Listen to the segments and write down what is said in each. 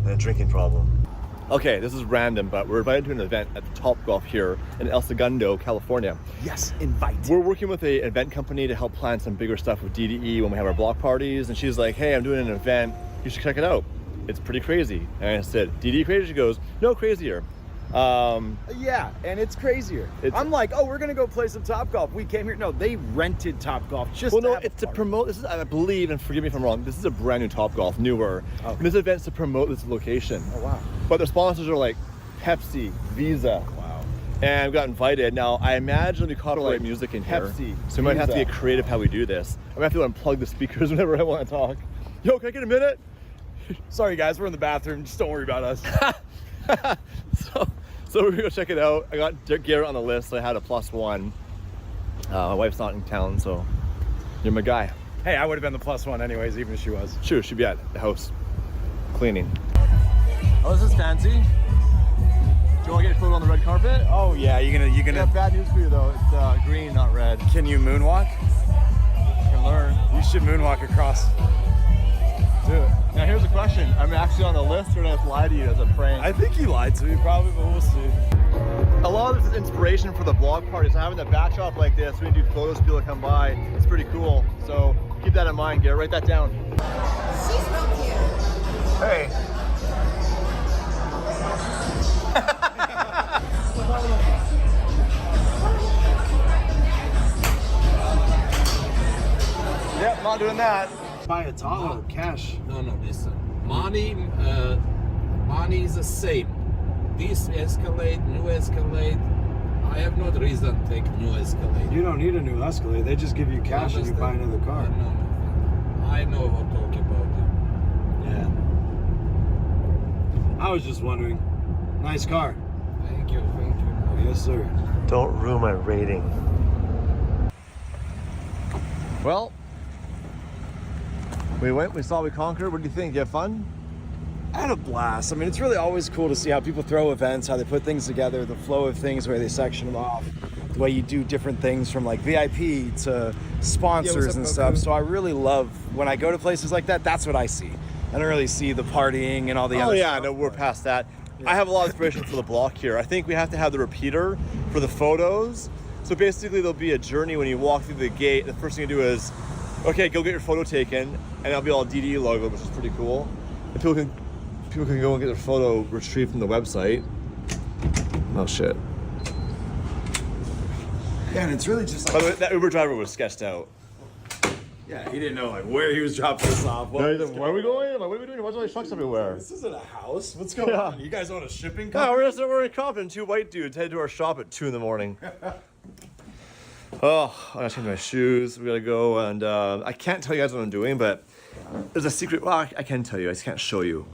and a drinking problem. Okay, this is random, but we're invited to an event at the Topgolf here in El Segundo, California. Yes, invite. We're working with an event company to help plan some bigger stuff with DDE when we have our block parties. And she's like, hey, I'm doing an event. You should check it out. It's pretty crazy. And I said, DDE crazy? She goes, no, crazier. Yeah, and it's crazier. I'm like, oh, we're gonna go play some Topgolf. We came here. No, they rented Topgolf just. Well, no, it's to promote. This is, I believe, and forgive me if I'm wrong. This is a brand new Topgolf, newer. Okay. And this event's to promote this location. Oh wow! But their sponsors are like Pepsi, Visa. Wow. And we got invited. Now I imagine we copyright music in here, Pepsi, so we might have to get creative how we do this. I'm gonna have to unplug the speakers whenever I want to talk. Yo, can I get a minute? Sorry guys, we're in the bathroom. Just don't worry about us. So we're gonna go check it out. I got Garrett on the list, so I had a +1. My wife's not in town, so you're my guy. Hey, I would have been the +1 anyways, even if she was. Sure, she'd be at the house cleaning. Oh, this is fancy. Do you want to get a photo on the red carpet? Oh yeah, you're gonna. Yeah, bad news for you though. It's green, not red. Can you moonwalk? You can learn. You should moonwalk across. Do it. Now here's a question. I'm actually on the list, or did I just lie to you as a prank? I think you lied to me probably, but we'll see. A lot of this is inspiration for the vlog party, so having the backdrop like this, we can do photos, people that come by, it's pretty cool. So keep that in mind, Garrett, write that down. She's real cute. Hey. Yep, not doing that. Buy a Tahoe, cash. No, listen. Money is the same. This Escalade, new Escalade. I have no reason to take new Escalade. You don't need a new Escalade. They just give you cash and you buy another car. I know what I'm talking about. Yeah. I was just wondering. Nice car. Thank you. Yes, sir. Don't ruin my rating. Well, we saw, we conquered. What do you think? You have fun? I had a blast. I mean, it's really always cool to see how people throw events, how they put things together, the flow of things, where they section them off, the way you do different things from like VIP to sponsors and stuff. So I really love when I go to places like that, that's what I see. I don't really see the partying and all the other stuff. No, we're past that. Yeah. I have a lot of inspiration for the block here. I think we have to have the repeater for the photos. So basically there'll be a journey when you walk through the gate. The first thing you do is, okay, go get your photo taken, and it'll be all DDE logo, which is pretty cool. And people can go and get their photo retrieved from the website. Oh shit. Yeah, and it's really just like... By the way, that Uber driver was sketched out. Yeah, he didn't know like where he was dropping us off. Where are we going? What are we doing? Why's all these trucks everywhere? This isn't a house. What's going on? You guys own a shipping company? No, we're in Compton. 2 white dudes headed to our shop at 2 in the morning. Oh, I gotta change my shoes. We gotta go, and I can't tell you guys what I'm doing, but there's a secret. Well, I can tell you. I just can't show you.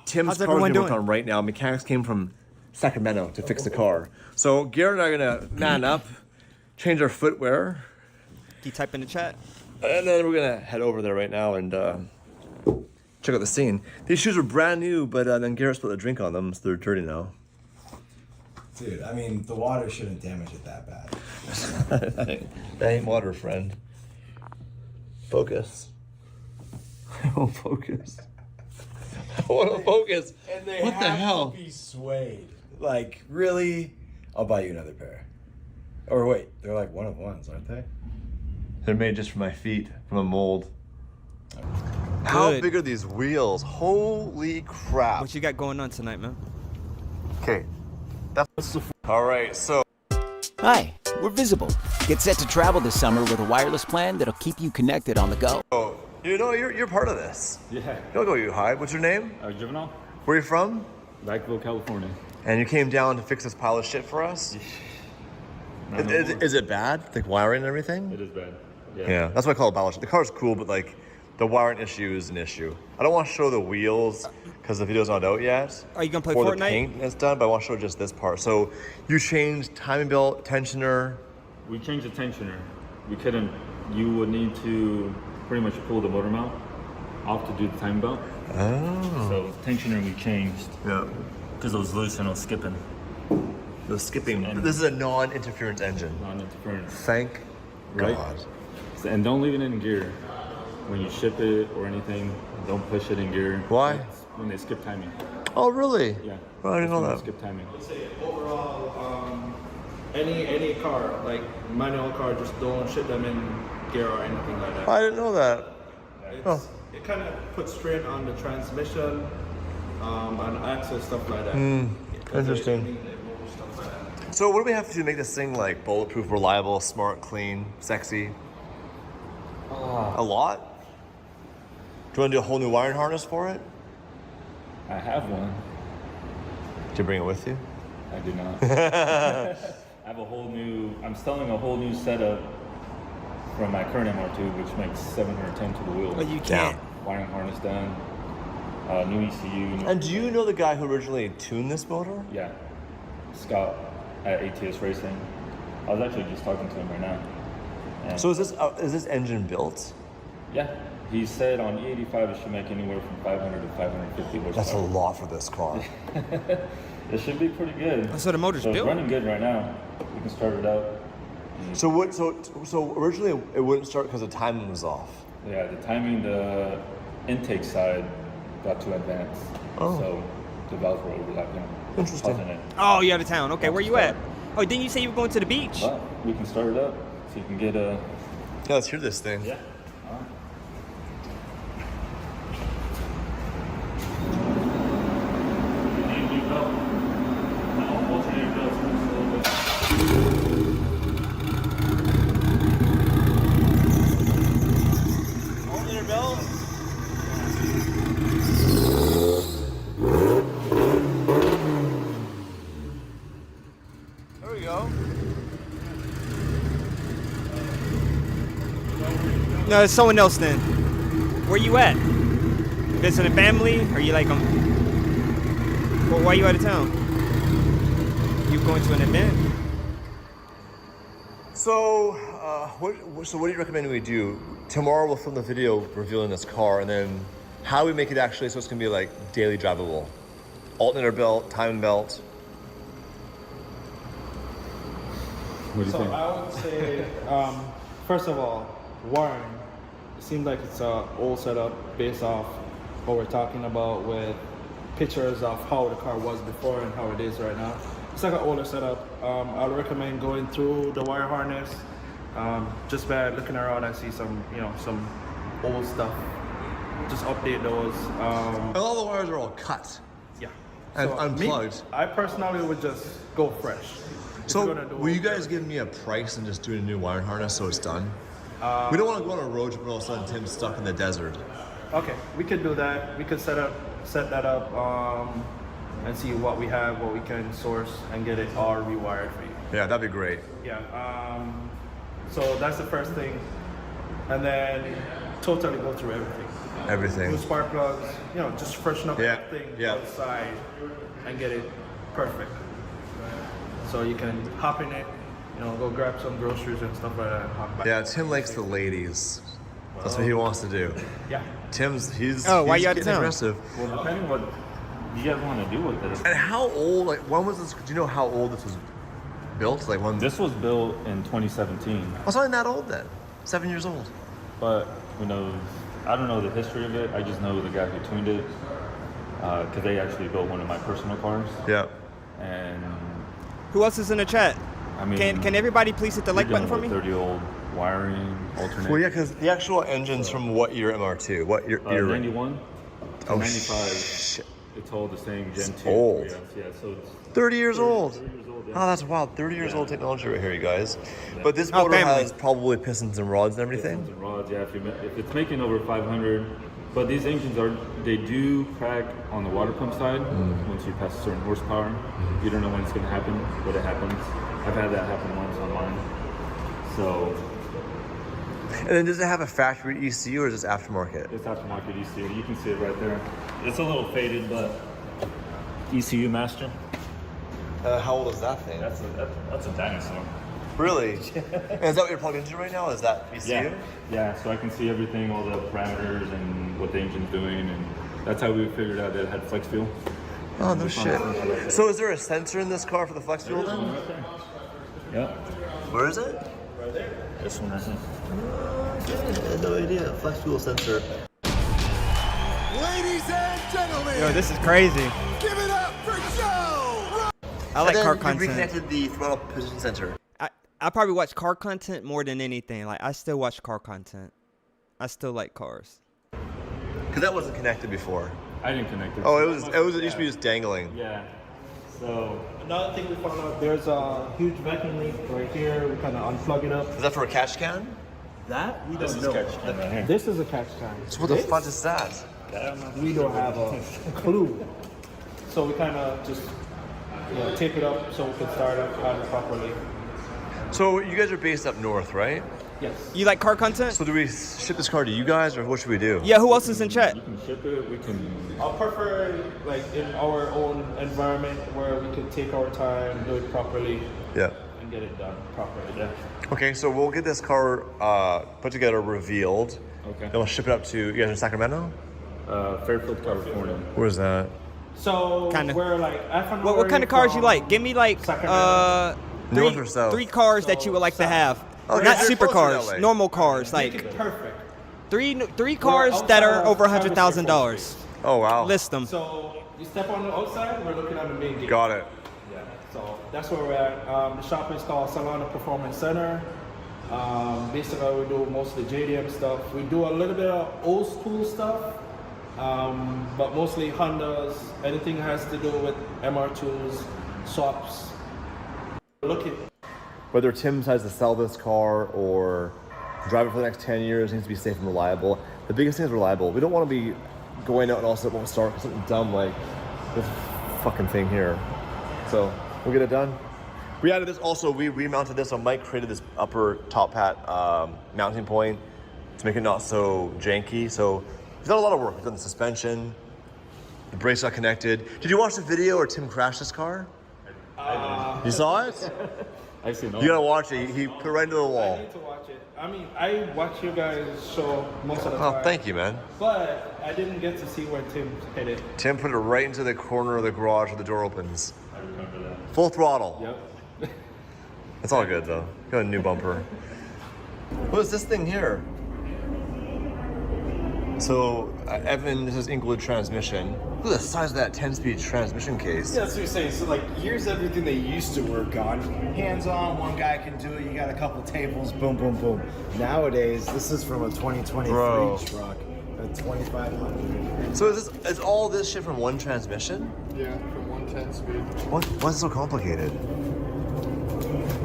Tim's car is being worked on right now. Mechanics came from Sacramento to fix the car. So Garrett and I are gonna man up, change our footwear. Can you type in the chat? And then we're gonna head over there right now and check out the scene. These shoes were brand new, but then Garrett spilled a drink on them, so they're dirty now. Dude, I mean, the water shouldn't damage it that bad. That ain't water, friend. Focus. I won't focus. I want to focus. And they what the hell? To be suede. Like, really? I'll buy you another pair. Or wait, they're like one of ones, aren't they? They're made just for my feet, from a mold. How big are these wheels? Holy crap. What you got going on tonight, man? Okay. All right, so. Hi, we're Visible. Get set to travel this summer with a wireless plan that'll keep you connected on the go. Oh, you know, you're part of this. Yeah. Don't go you hide. What's your name? Juvenile. Where are you from? Blackville, California. And you came down to fix this pile of shit for us? Is it bad? Like wiring and everything? It is bad. Yeah, that's why I call it pile of shit. The car's cool, but like the wiring issue is an issue. I don't want to show the wheels because the video's not out yet. Are you gonna play or Fortnite? Or the paint is done, but I want to show just this part. So you changed timing belt, tensioner. We changed the tensioner. We couldn't, you would need to pretty much pull the motor mount off to do the time belt. Oh. So tensioner we changed. Yeah. Because it was loose and it was skipping. The skipping. This is a non-interference engine. Non-interference. Thank God. So, and don't leave it in gear. When you ship it or anything, don't push it in gear. Why? when they skip timing. Oh, really? Yeah. Oh, I didn't know That's that. when they skip timing. Overall, any car, like manual car, just don't ship them in gear or anything like that. I didn't know that. It kind of puts strain on the transmission and axle, stuff like that. Interesting. So what do we have to do to make this thing like bulletproof, reliable, smart, clean, sexy? A lot? Do you want to do a whole new wiring harness for it? I have one. Did you bring it with you? I did not. I have I'm selling a whole new setup from my current MR2, which makes 710 to the wheel. But you can't. Wiring harness done, new ECU. And do you know the guy who originally tuned this motor? Yeah, Scott at ATS Racing. I was actually just talking to him right now. And So is this engine built? yeah, he said on E85 it should make anywhere from 500 to 550 horsepower. That's a lot for this car. It should be pretty good. So the motor's So it's built? running good right now. We can start it up. So what? So originally it wouldn't start because the timing was off. Yeah, the timing, the intake side got too advanced. Oh. So the valves were overlapping. Interesting. causing it. Oh, you're out of town. Okay, where you at? Oh, didn't you say you were going to the beach? But we can start it up so you can get a. Yeah, let's hear this thing. Yeah. All right. You need a new belt. No, alternator belts moves a little bit. Alternator belt. There we go. No, it's someone else then. Where you at? Visiting family? Are you like well, why are you out of town? You going to an event? So, what do you recommend we do? Tomorrow we'll film the video revealing this car, and then how we make it actually so it's gonna be like daily drivable. Alternator belt, timing belt. What do you So think? I would say, first of all, wiring. It seems like it's an old setup based off what we're talking about with pictures of how the car was before and how it is right now. It's like an older setup. I would recommend going through the wire harness. Just by looking around, I see some old stuff. Just update those. And all the wires are all cut Yeah. and So, unplugged. I personally would just go fresh. If So, you're gonna do will you it, guys give me a price and just do a new wiring harness so it's done? We don't want to go on a road trip and all of a sudden Tim's stuck in the desert. Okay, we could do that. We could set that up, and see what we have, what we can source, and get it all rewired for you. Yeah, that'd be great. Yeah. So that's the first thing, and then totally go through everything. Everything. New spark plugs, just freshen up Yeah, everything yeah. outside, and get it perfect. So you can hop in it, go grab some groceries and stuff like that, and hop back. Yeah, Tim likes the ladies. That's what he wants to do. Yeah. He's Why he's you out of getting town? aggressive. Well, depending what you guys want to do with it. And how old? Like, when was this? Do you know how old this was built? Like when? This was built in 2017, I was not that old then. 7 years old. but who knows? I don't know the history of it. I just know the guy who tuned it because they actually built one of my personal cars. Yeah. And Who else is in the chat? I mean, Can everybody please hit the like button for me? 30-year-old wiring, alternator. Well, yeah, because the actual engine's from what year MR2? What year? 91 to Oh, 95. shit. It's all the same Gen 2. old. Yeah, so it's 30 years old. 30 years old, yeah. Oh, that's wild. 30 years old technology right here, you guys. Yeah. But this Oh, motor family. has probably pistons and rods and everything. Pistons and rods, yeah. If it's making over 500, but these engines they do crack on the water pump side once you pass a certain horsepower. You don't know when it's going to happen, but it happens. I've had that happen once on mine. So And then does it have a factory ECU or is this aftermarket? it's aftermarket ECU. You can see it right there. It's a little faded, but ECU master. How old is that thing? That's a dinosaur. Really? And is that what you're plugged into right now? Is that ECU? Yeah, yeah. So I can see everything, all the parameters and what the engine's doing, and that's how we figured out that it had flex fuel. Oh, no shit. So is there a sensor in this car for the flex fuel There's one then? right there. Yeah. Where is it? This one right here. No idea. Flex fuel sensor. Ladies and gentlemen, Yo, this is crazy. give it up for Joe! I like car You content. reconnected the throttle position sensor. I probably watch car content more than anything. Like, I still watch car content. I still like cars. Because that wasn't connected before. I didn't connect it. Oh, it used to be just dangling. Yeah. So Another thing we found out, there's a huge vacuum leak right here. We kind of unplug it up. Is that for a catch can? That we this don't is know. catch can right here. This is a catch can. So what the fuck is that? We don't have a clue. So we kind of just tape it up so we can start up properly. So you guys are based up north, right? Yes. You like car content? So do we ship this car to you guys, or what should we do? Yeah, who else is in chat? You can ship it. We can. I prefer like in our own environment where we could take our time, do it properly, Yeah. and get it done properly. Yeah. Okay, so we'll get this car put together, revealed. Okay. Then we'll ship it up to you guys in Sacramento. Fairfield, California. Where's that? So Kinda. we're like, What kind of cars you like? Give me like North or south? three cars that you would like to have. Okay, Not they're closer that way. normal cars. Make Like it perfect. three cars that are over $100,000. Oh wow. List them. So you step on the outside, we're looking at the main gate. Got it. Yeah. So that's where we're at. The shop is called Saiyan Performance Center. Basically, we do mostly JDM stuff. We do a little bit of old school stuff, but mostly Hondas. Anything has to do with MR2s, swaps. Looking. Whether Tim decides to sell this car or drive it for the next 10 years, it needs to be safe and reliable. The biggest thing is reliable. We don't want to be going out and also won't start with something dumb like this fucking thing here. So we'll get it done. We added this also, we remounted this, so Mike created this upper top hat mounting point to make it not so janky. So he's done a lot of work. He's done the suspension, the brakes got connected. Did you watch the video where Tim crashed this car? You saw it? I've seen all. You gotta watch it. He put it right into the I wall. need to watch it. I mean, I watch you guys show most of the time. Oh, thank you, man. But I didn't get to see where Tim hit it. Tim put it right into the corner of the garage where the door opens. I remember that. Full throttle. Yep. It's all good though. Got a new bumper. What is this thing here? So, Evan, this is Inglewood transmission. Look at the size of that 10-speed transmission case. Yeah, that's what you're saying. So, like, here's everything they used to work on. Hands-on, one guy can do it. You got a couple tables, boom, boom, boom. Nowadays, this is from a 2023 Bro. truck, a 2500. So is all this shit from one transmission? Yeah, from 110 speed. Why is it so complicated?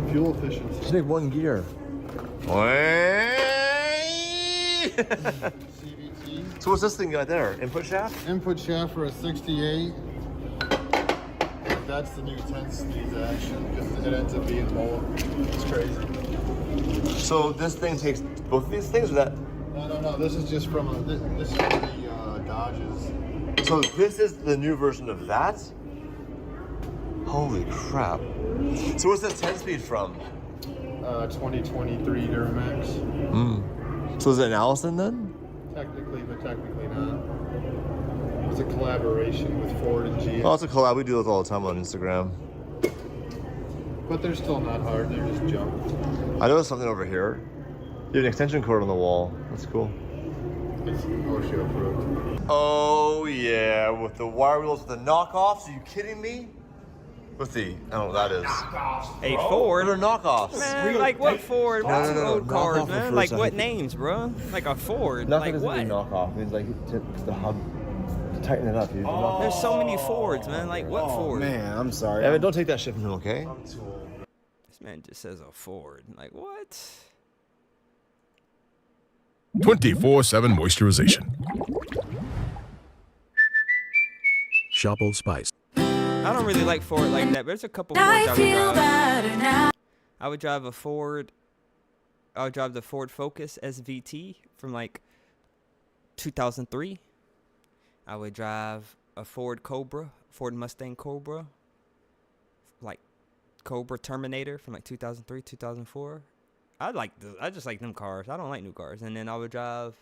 Fuel efficiency. Just make one gear. CVT. So what's this thing got there? Input shaft? Input shaft for a 68. That's the new 10 speed action because it ends up being more. It's crazy. So this thing takes both of these things, or that? No. This is just from this is from the Dodges. So this is the new version of that? Holy crap. So what's this 10-speed from? 2023 Duramax. So is it an Allison then? Technically, but technically not. It was a collaboration with Ford and GM. Oh, it's a collab. We do this all the time on Instagram. But they're still not hard. They're just junk. I noticed something over here. You have an extension cord on the wall. That's cool. It's OSHA approved. Oh yeah, with the wire wheels with the knockoffs. Are you kidding me? With the, I don't know what that is. Hey, Ford. They're knockoffs. Man, like what Ford? What's no, old knock cars, off the man? first Like one. what names, bro? Like a Ford. Nothing Like doesn't what? mean knockoff. It means like the hub to tighten it up. You knock There's off. so many Fords, man. Like what Ford? Man, I'm sorry. Evan, don't take that shit from him, okay? This man just says a Ford. Like what? 24/7 moisturization. Shop Old Spice. I don't really like Ford like that, but there's a couple Fords I would drive. I would drive a Ford. I would drive the Ford Focus SVT from like 2003. I would drive a Ford Mustang Cobra, like Cobra Terminator from like 2003, 2004. I just like them cars. I don't like new cars. And then I would drive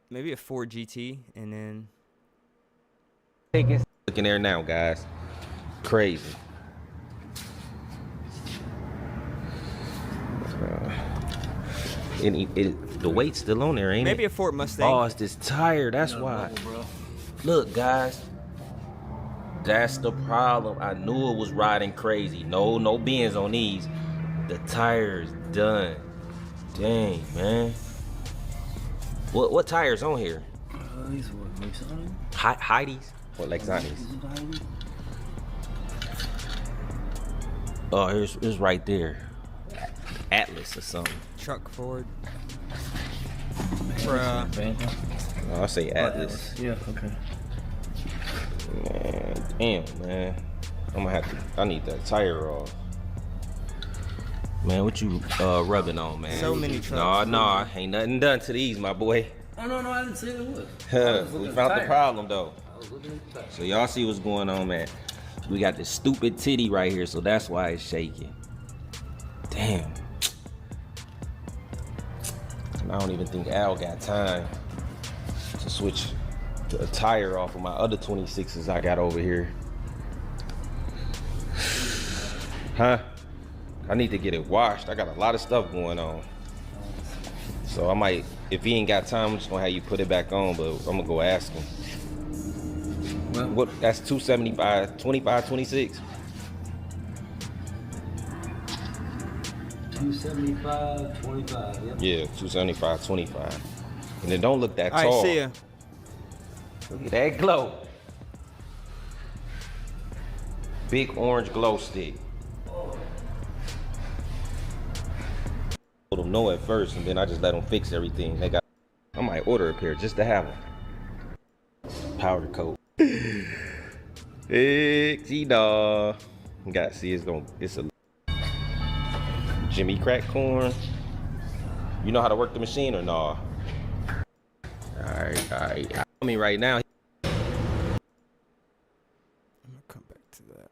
maybe a Ford GT, and then Looking there now, guys. Crazy. And the weight's still on there, ain't Maybe it? a Ford Mustang. Oh, it's this tire. That's why. Look, guys. That's the problem. I knew it was riding crazy. No bends on these. The tire's done. Dang, man. What tires on here? These were Lexani. Heidi's or Lexani's? Oh, here's right there. Atlas or something. Truck Ford. Bruh. Oh, I say Atlas. Yeah, okay. Man, damn, man. I'm gonna have to. I need that tire off. Man, what you rubbing on, man? So many trucks. No, ain't nothing done to these, my boy. Oh no, I didn't say it was. We found the problem though. So y'all see what's going on, man. We got this stupid titty right here, so that's why it's shaking. Damn. And I don't even think Al got time to switch a tire off of my other 26s I got over here. Huh? I need to get it washed. I got a lot of stuff going on. So I might, if he ain't got time, I'm just gonna have you put it back on, but I'm gonna go ask him. Well, What? That's 275, 25, 26. 275, 25. Yep. Yeah, 275, 25. And it don't look that All tall. right, see ya. Look at that glow. Big orange glow stick. Told them no at first, and then I just let them fix everything. They got. I might order a pair just to have them. Powder coat. See, dawg. You got to see, it's a Jimmy Crack Corn. You know how to work the machine or nah? All right. I mean, right now. I'm gonna come back to that.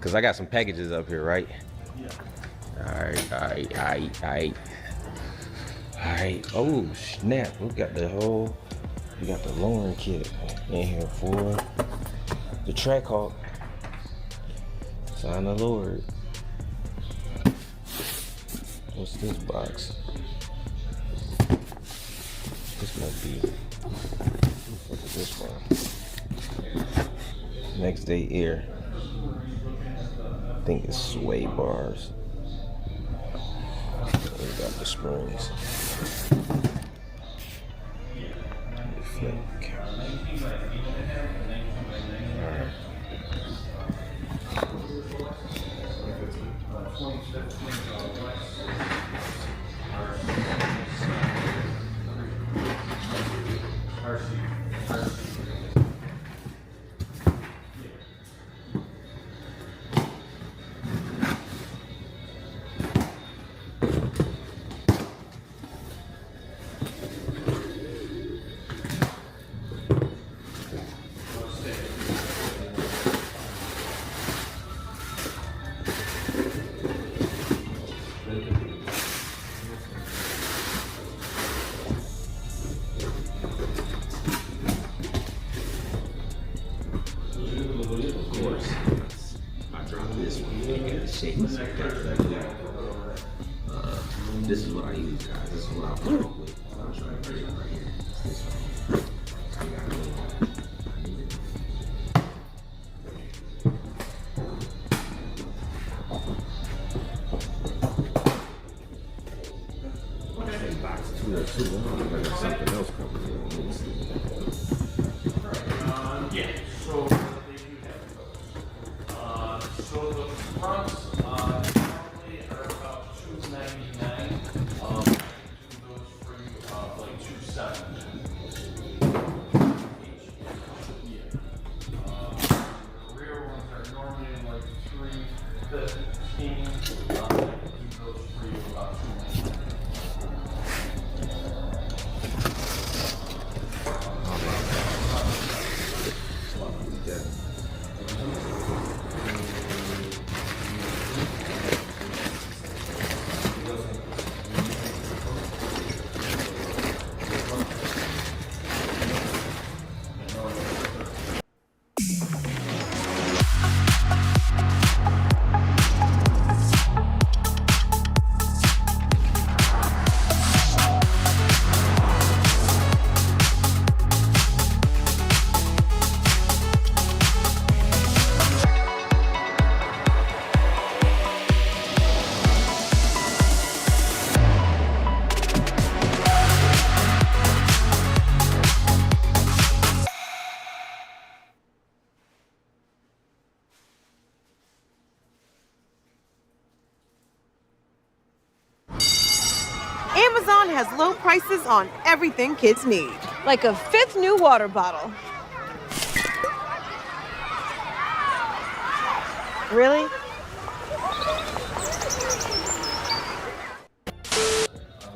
Cause I got some packages up here, right? Yeah. All right. Oh snap! We got the Lauren kit in here for the Trackhawk. Sign the Lord. What's this box? This might be. What is this one? Next day air. I think it's sway bars. We got the springs. Alright. This is what I use, guys. This is what I put up with. I'm trying to get it right here. It's this one. Something else coming in. Yeah, so they do have those. So the fronts normally are about $290. has low prices on everything kids need. Like a 5th new water bottle. Really?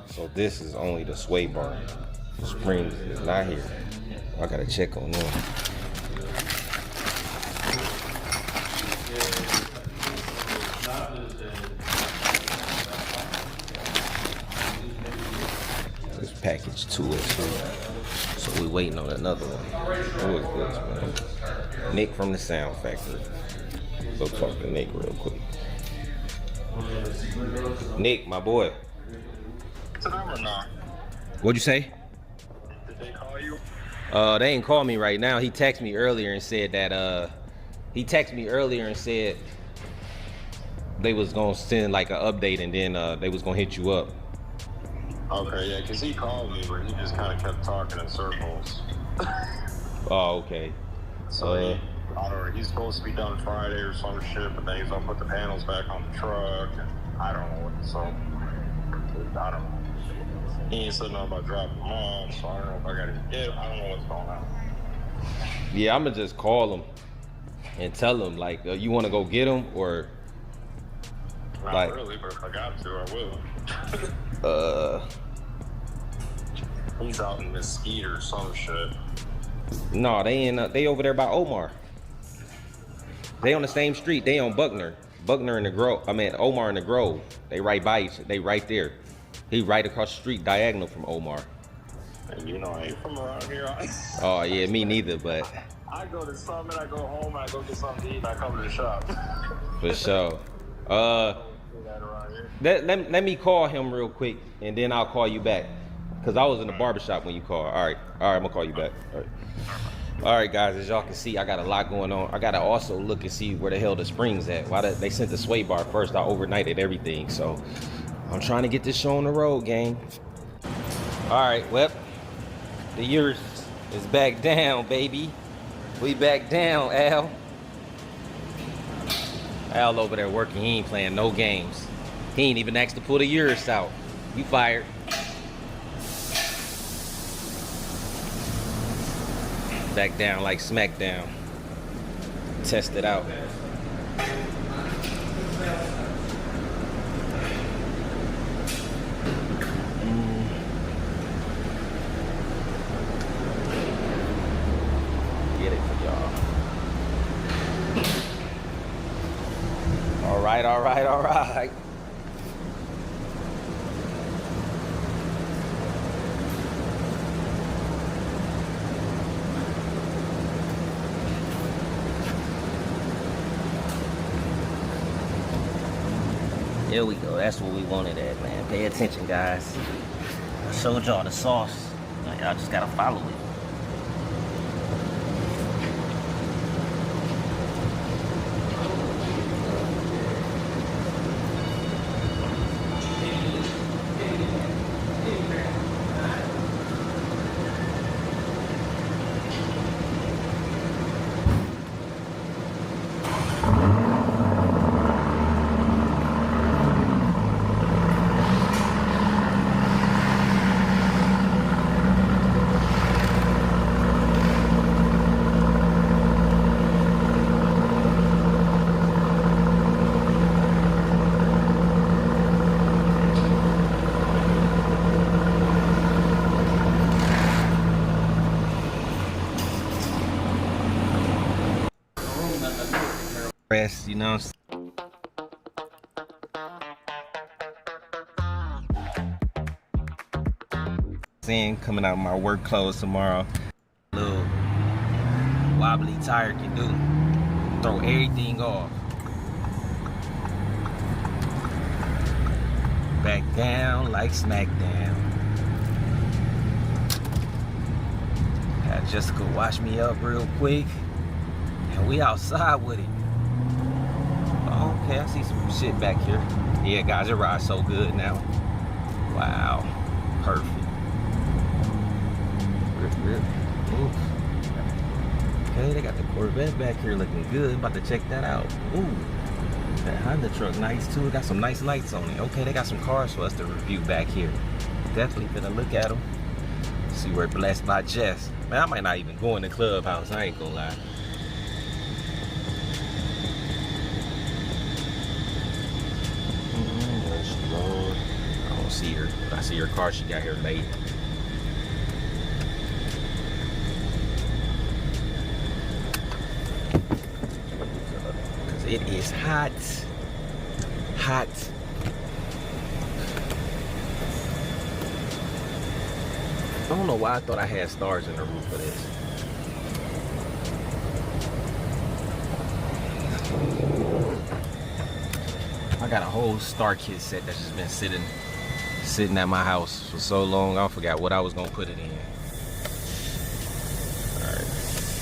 So this is only the sway bar. The springs is not here. I gotta check on them. This package 2 or 2. So we waiting on another one. Who is this, man? Nick from the Sound Factory. Go talk to Nick real quick. Nick, my boy. What'd you say? Did they call you? They ain't call me right now. He texted me earlier and said that they was gonna send like an update and then they was gonna hit you up. Okay, yeah, because he called me, but he just kind of kept talking in circles. Oh, okay. So I don't know, he's supposed to be done Friday or some shit, but then he's gonna put the panels back on the truck, and I don't know what, so I don't know. He ain't said nothing about dropping them off, so I don't know if I gotta get, I don't know what's going on. Yeah, I'ma just call him and tell him like, you wanna go get him or Not like, really, but if I got to, I will. He's out in Mesquite or some shit. No, they over there by Omar. They on the same street. They on Buckner in the Grove. I mean Omar in the Grove. They right by each. They right there. He right across the street, diagonal from Omar. And you know I ain't from around here. Oh yeah, me neither. But I go to Summit, I go home, and I go get something to eat, and I come to the shop. for sure. Let me call him real quick, and then I'll call you back. Cause I was in the barbershop when you called. All right, I'm gonna call you back. All right, guys. As y'all can see, I got a lot going on. I gotta also look and see where the hell the springs at. Why they sent the sway bar first? I overnighted everything, so I'm trying to get this show on the road, gang. All right, well, the years is back down, baby. We back down, Al. Al over there working. He ain't playing no games. He ain't even asked to pull the years out. You fired. Back down like SmackDown. Test it out. Get it for y'all. All right, all right, all right. There we go. That's what we wanted at, man. Pay attention, guys. I showed y'all the sauce. Now y'all just gotta follow it. You know. Saying coming out of my work clothes tomorrow. Little wobbly tire can do. Throw everything off. Back down like SmackDown. Had Jessica wash me up real quick. And we outside with it. Okay, I see some shit back here. Yeah, guys, it rides so good now. Wow, perfect. Rip, rip. Oof. Okay, they got the Corvette back here looking good. About to check that out. Ooh, that Honda truck nice too. Got some nice lights on it. Okay, they got some cars for us to review back here. definitely finna look at them. See where Blessed by Jess. Man, I might not even go in the clubhouse. I ain't gonna lie. There she goes. I don't see her, but I see her car. She got here late. Cause it is hot. Hot. I don't know why I thought I had stars in the roof for this. I got a whole star kit set that's just been sitting at my house for so long. I forgot what I was gonna put it in. Alright,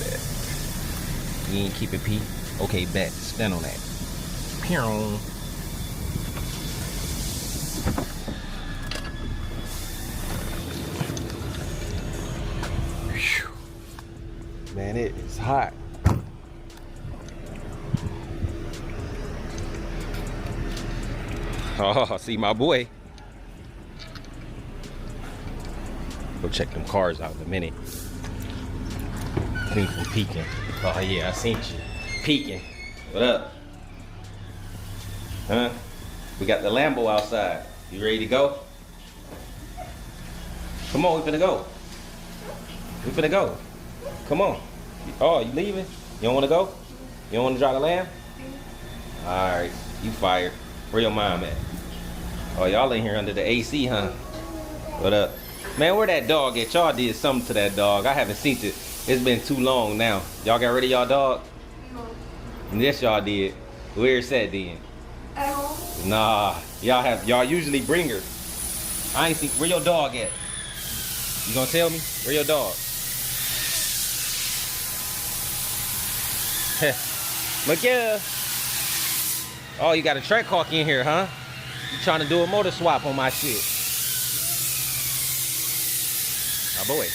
bet. You ain't keep it P? Okay, bet. Stand on that. Pew. Man, it is hot. Oh, see my boy. Go check them cars out in a minute. Clean from peeking. Oh yeah, I seen you. Peeking. What up? Huh? We got the Lambo outside. You ready to go? Come on, we finna go. We finna go. Come on. Oh, you leaving? You don't want to go? You don't want to drive the Lamb? All right, you fired. Where your mom at? Oh, y'all in here under the AC, huh? What up? Man, where that dog at? Y'all did something to that dog. I haven't seen it. It's been too long now. Y'all got rid of y'all dog? No. Yes, y'all did. Where's that then? At home. Nah, y'all usually bring her. I ain't see. Where your dog at? You gonna tell me? Where your dog? Miguel. Oh, you got a track hawk in here, huh? You trying to do a motor swap on my shit? My boy.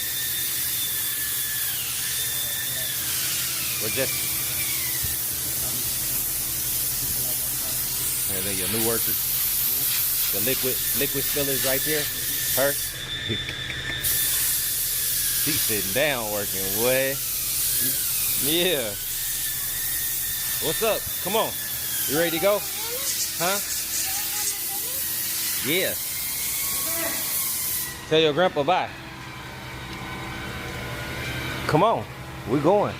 We're just. Yeah, they're your new workers. The liquid spillers right there. Her. She's sitting down working, boy. Yeah. What's up? Come on. You ready to go? Huh? Yeah. Tell your grandpa bye. Come on. We going.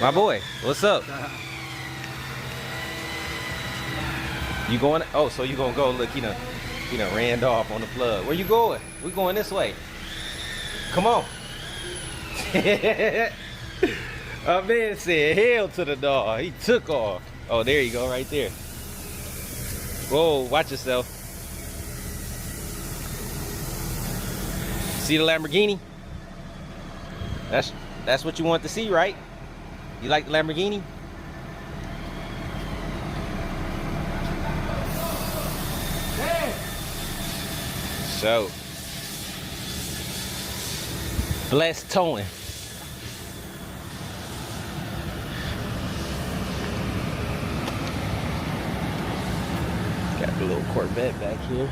My boy, what's up? You going? Oh, so you gonna go? Look, he done ran off on the plug. Where you going? We going this way. Come on. A man said hell to the dog. He took off. Oh, there you go, right there. Whoa, watch yourself. See the Lamborghini? That's what you want to see, right? You like the Lamborghini? So, Blessed towing. Got the little Corvette back here.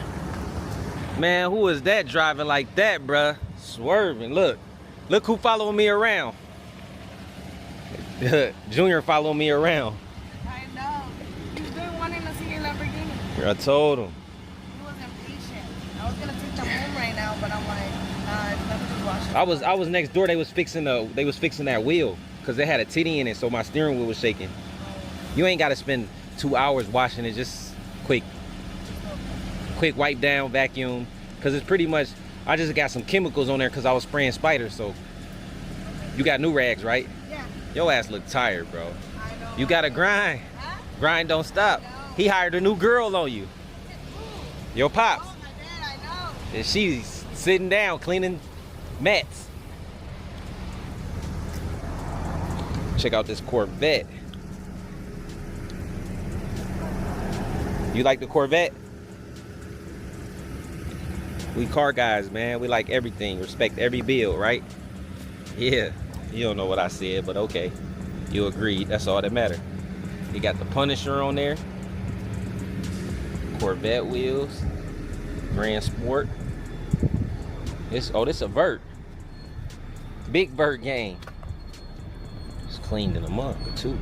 Man, who is that driving like that, bruh? Swerving, look. Look who following me around. Junior following me around. I know. He's been wanting to see your Lamborghini. I told him. He wasn't patient. I was gonna take them home right now, but I'm like, nah, it's never to wash. I was next door. They was fixing that wheel because they had a titty in it, so my steering wheel was shaking. You ain't got to spend 2 hours washing it. Just quick wipe down, vacuum, because it's pretty much. I just got some chemicals on there because I was spraying spiders. So you got new rags, right? Yeah. Your ass look tired, bro. I know. You gotta grind. Huh? Grind don't stop. He hired a new girl on you. Your pops. Oh, my dad, I know. And she's sitting down cleaning mats. Check out this Corvette. You like the Corvette? We car guys, man. We like everything. Respect every bill, right? Yeah. You don't know what I said, but okay. You agreed. That's all that matters. You got the Punisher on there. Corvette wheels. Grand Sport. This a vert. Big vert game. It's cleaned in a month or two.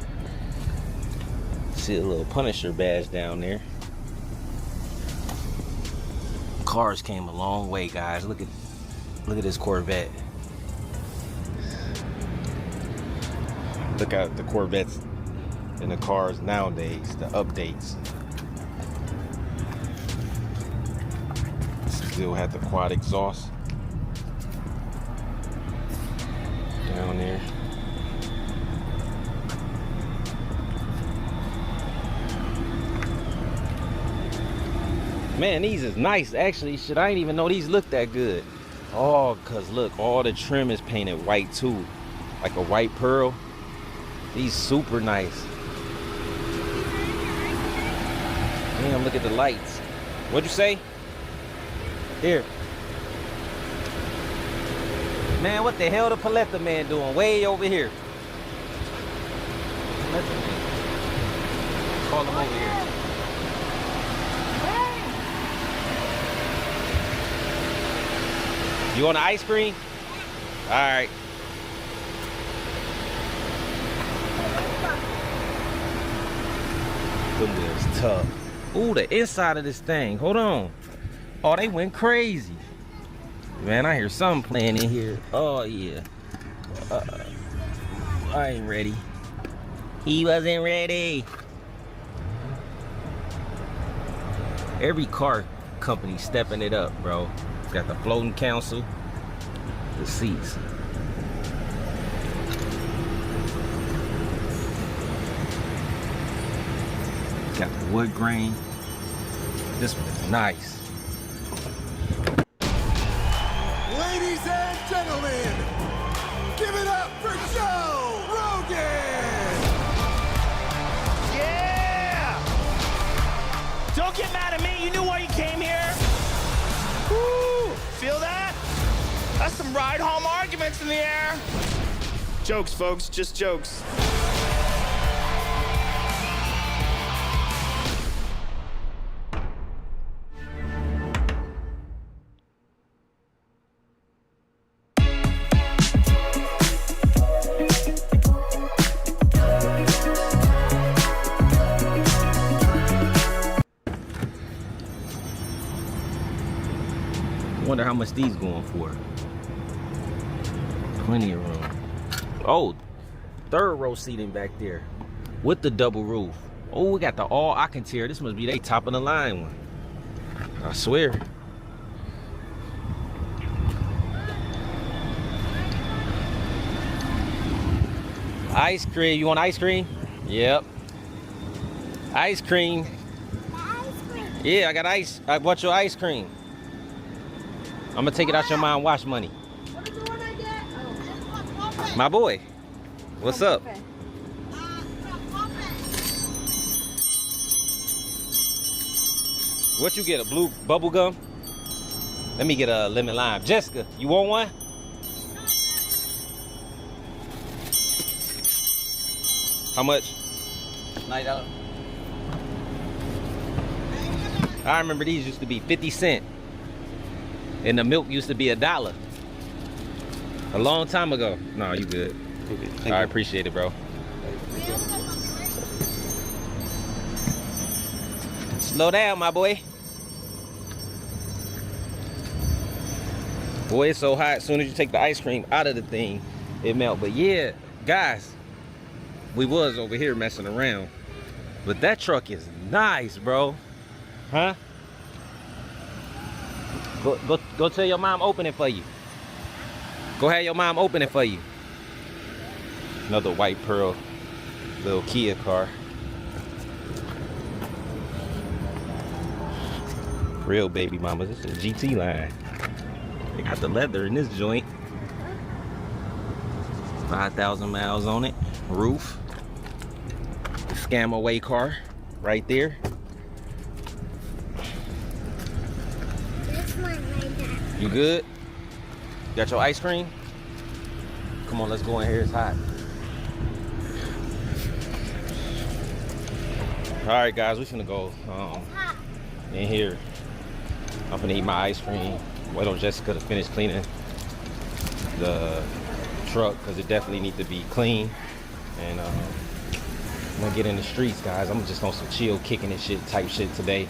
See a little Punisher badge down there. Cars came a long way, guys. Look at this Corvette. Look at the Corvettes in the cars nowadays, the updates. Still had the quad exhaust down there. Man, these is nice. Actually, shit, I didn't even know these looked that good. Oh, cause look, all the trim is painted white too, like a white pearl. These super nice. Damn, look at the lights. What'd you say? Here. Man, what the hell the Paletta man doing? Way over here. Paletta man. Call him over here. You want an ice cream? All right. Them wheels tough. Ooh, the inside of this thing. Hold on. Oh, they went crazy. Man, I hear something playing in here. Oh, yeah. I ain't ready. He wasn't ready. Every car company stepping it up, bro. Got the floating console, the seats. Got the wood grain. This one is nice. Ladies and gentlemen, give it up for Joe Rogan! Yeah! Don't get mad at me. You knew why you came here. Woo! Feel that? That's some ride home arguments in the air. Jokes, folks, just jokes. Wonder how much these going for. Plenty of room. Oh, third row seating back there with the double roof. Oh, we got the all Alcantara. This must be they top of the line one. I swear. Ice cream. You want ice cream? Yep. Ice cream. Yeah, I got ice. I bought your ice cream. I'm gonna take it out your mind wash money. My boy, what's up? What you get, a blue bubble gum? Let me get a lemon lime. Jessica, you want one? How much? $9. I remember these used to be 50 cents. And the milk used to be $1. A long time ago. No, you good. Okay, I appreciate it, bro. Slow down, my boy. Boy, it's so hot. As soon as you take the ice cream out of the thing, it melts. But yeah, guys, we was over here messing around. But that truck is nice, bro. Huh? Go tell your mom open it for you. Go have your mom open it for you. Another white pearl little Kia car. Real baby mamas. This is a GT line. They got the leather in this joint. 5,000 miles on it. Roof. The scam away car right there. You good? Got your ice cream? Come on, let's go in here. It's hot. All right, guys, we finna go in here. I'm finna eat my ice cream, wait on Jessica to finish cleaning the truck because it definitely needs to be clean. And I'm gonna get in the streets, guys. I'm just on some chill, kicking and shit type shit today.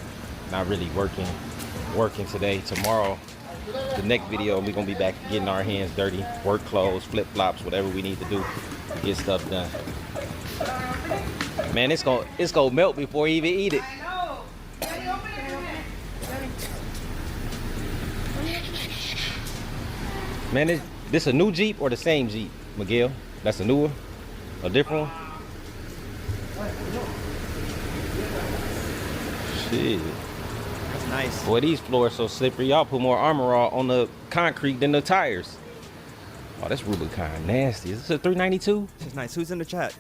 Not really working today. Tomorrow, the next video, we're gonna be back getting our hands dirty, work clothes, flip flops, whatever we need to do to get stuff done. Man, it's gonna melt before you even eat it. I know. Can you open it? Man, this a new Jeep or the same Jeep, Miguel? That's a new one? A different one? Shit. That's nice. Boy, these floors so slippery. Y'all put more armor on the concrete than the tires. Oh, that's Rubicon nasty. Is this a 392? This is nice. Who's in the chat?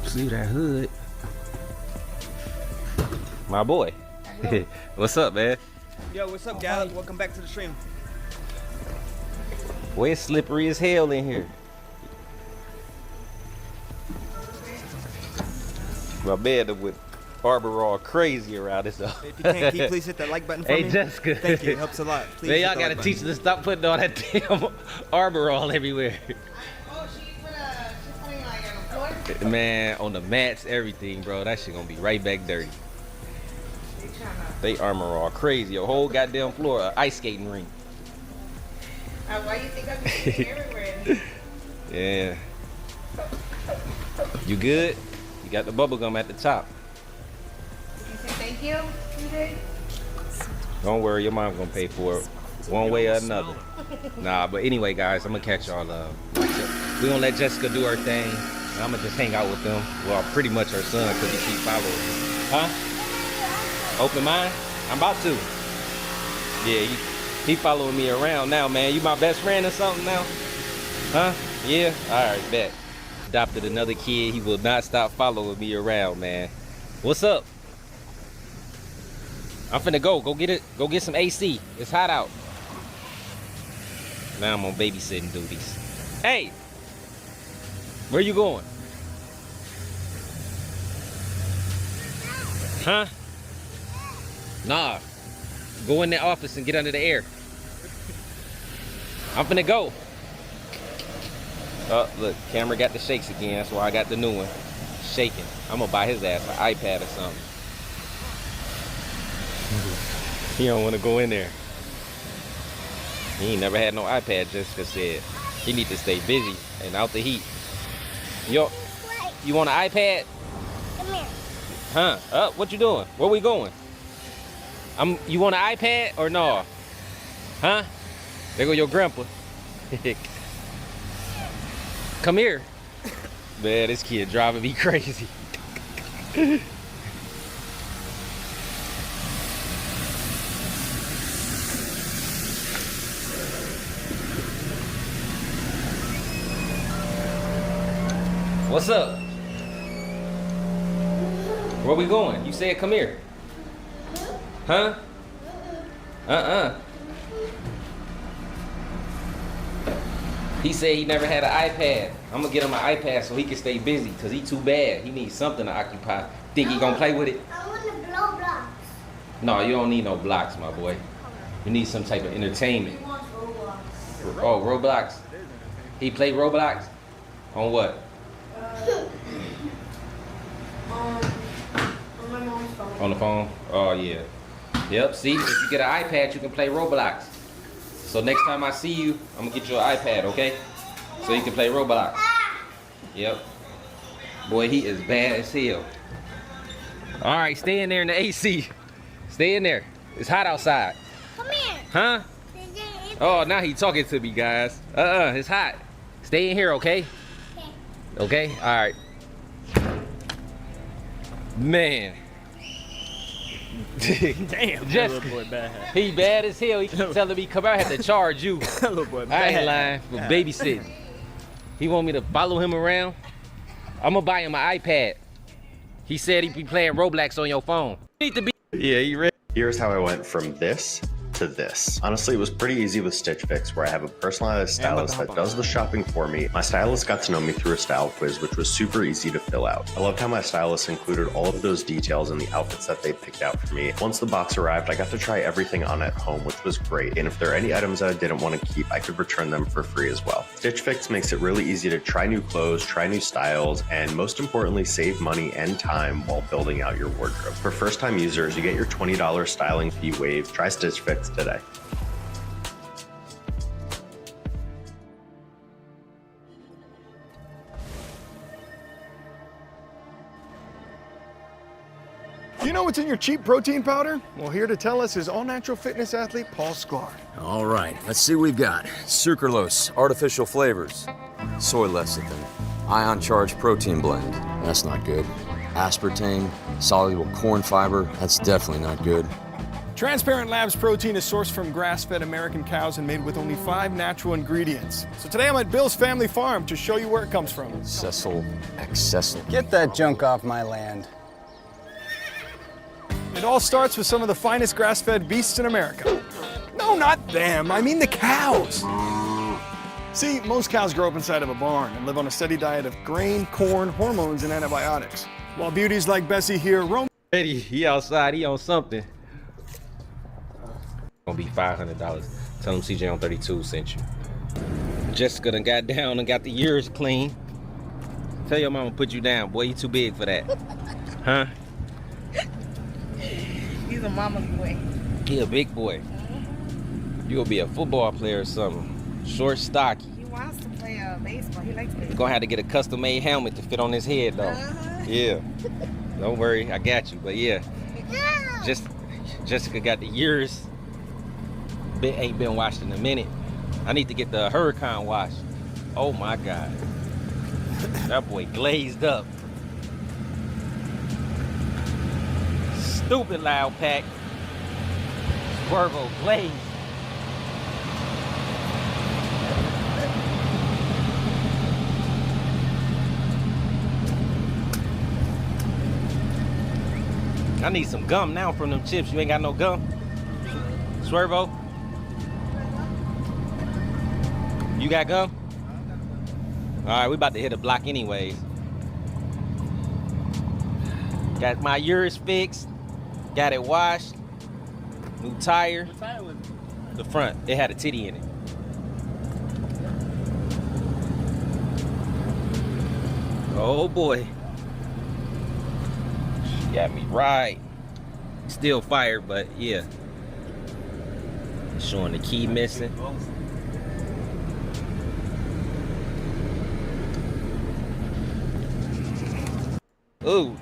See that hood. My boy. What's up, man? Yo, what's up, Gal? Welcome back to the stream. Boy, it's slippery as hell in here. My man with Arbor all crazy around this. If you can you please hit that like button for me? Hey, Jessica. Thank you. It helps a lot. Please Man, hit y'all the gotta like teach button. her to stop putting all that damn Arbor all everywhere. Oh, she's putting like on the floor? Man, on the mats, everything, bro. That shit gonna be right back dirty. They armor all crazy. A whole goddamn floor, an ice skating rink. Why do you think I'm sitting everywhere? Yeah. You good? You got the bubble gum at the top. Did you say thank you? You did? Don't worry, your mom's gonna pay for it one way or another. Nah, but anyway, guys, I'm gonna catch y'all. We gonna let Jessica do her thing. And I'm gonna just hang out with them. Well, pretty much her son, cause he keep following me. Huh? Open mine? I'm about to. Yeah, he following me around now, man. You my best friend or something now? Huh? Yeah? All right, bet. Adopted another kid. He will not stop following me around, man. What's up? I'm finna go get it. Go get some AC. It's hot out. Now I'm on babysitting duties. Hey, where you going? Huh? Nah. Go in the office and get under the air. I'm finna go. Oh, look, camera got the shakes again. That's why I got the new one. Shaking. I'm gonna buy his ass an iPad or something. He don't wanna go in there. He ain't never had no iPad, Jessica said. He need to stay busy and out the heat. Yo, you want an iPad? Come here. Huh? What you doing? Where we going? You want an iPad or no? Huh? There go your grandpa. Come here. Man, this kid driving me crazy. What's up? Where we going? You said come here. Huh? He said he never had an iPad. I'm gonna get him an iPad so he can stay busy, cause he too bad. He needs something to occupy. Think he gonna play with it? I want to blow blocks. No, you don't need no blocks, my boy. You need some type of entertainment. He wants Roblox. Oh, Roblox. He play Roblox? On what? On my mom's phone. On the phone? Oh yeah. Yep, see, if you get an iPad, you can play Roblox. So next time I see you, I'm gonna get you an iPad, okay? So you can play Roblox. Yep. Boy, he is bad as hell. All right, stay in there in the AC. Stay in there. It's hot outside. Come here. Huh? Oh, now he talking to me, guys. It's hot. Stay in here, okay? Okay? All right. Man. Damn, Just, little boy bad. He bad as hell. He keep telling me, come out, I had to charge you. Little boy I bad. ain't lying, for babysitting. He want me to follow him around. I'm gonna buy him an iPad. He said he be playing Roblox on your phone. You need to be. Yeah, you ready? Here's how I went from this to this. Honestly, it was pretty easy with Stitch Fix, where I have a personalized stylist that does the shopping for me. My stylist got to know me through a style quiz, which was super easy to fill out. I loved how my stylist included all of those details in the outfits that they picked out for me. Once the box arrived, I got to try everything on at home, which was great. And if there are any items that I didn't want to keep, I could return them for free as well. Stitch Fix makes it really easy to try new clothes, try new styles, and most importantly, save money and time while building out your wardrobe. For first-time users, you get your $20 styling fee waived. Try Stitch Fix today. Do you know what's in your cheap protein powder? Well, here to tell us is all-natural fitness athlete Paul Sklar. All right, let's see what we've got. Sucralose, artificial flavors, soy lecithin, ion charged protein blend. That's not good. Aspartame, soluble corn fiber. That's definitely not good. Transparent Labs protein is sourced from grass-fed American cows and made with only 5 natural ingredients. So today I'm at Bill's family farm to show you where it comes from. Cecil, accessal. Get that junk off my land. It all starts with some of the finest grass-fed beasts in America. No, not them. I mean the cows. See, most cows grow up inside of a barn and live on a steady diet of grain, corn, hormones, and antibiotics. While beauties like Bessie here roam. Eddie, he outside, he on something. Gonna be $500. Tell him CJ on 32 sent you. Jessica done got down and got the ears clean. Tell your mama put you down, boy, you too big for that. Huh? He's a mama's boy. He a big boy. You gonna be a football player or something. Short, stocky. He wants to play baseball. He likes baseball. You're gonna have to get a custom-made helmet to fit on his head, though. Yeah. Don't worry, I got you. But yeah, Jessica got the ears. Ain't been washed in a minute. I need to get the Huracan wash. Oh my God. That boy glazed up. Stupid loud pack. Swervo glazed. I need some gum now from them chips. You ain't got no gum? Swervo? You got gum? All right, we about to hit a block anyways. Got my ears fixed. Got it washed. New tire. What tire was it? The front. It had a titty in it. Oh boy. She got me right. Still fired, but yeah. Showing the key missing. Ooh.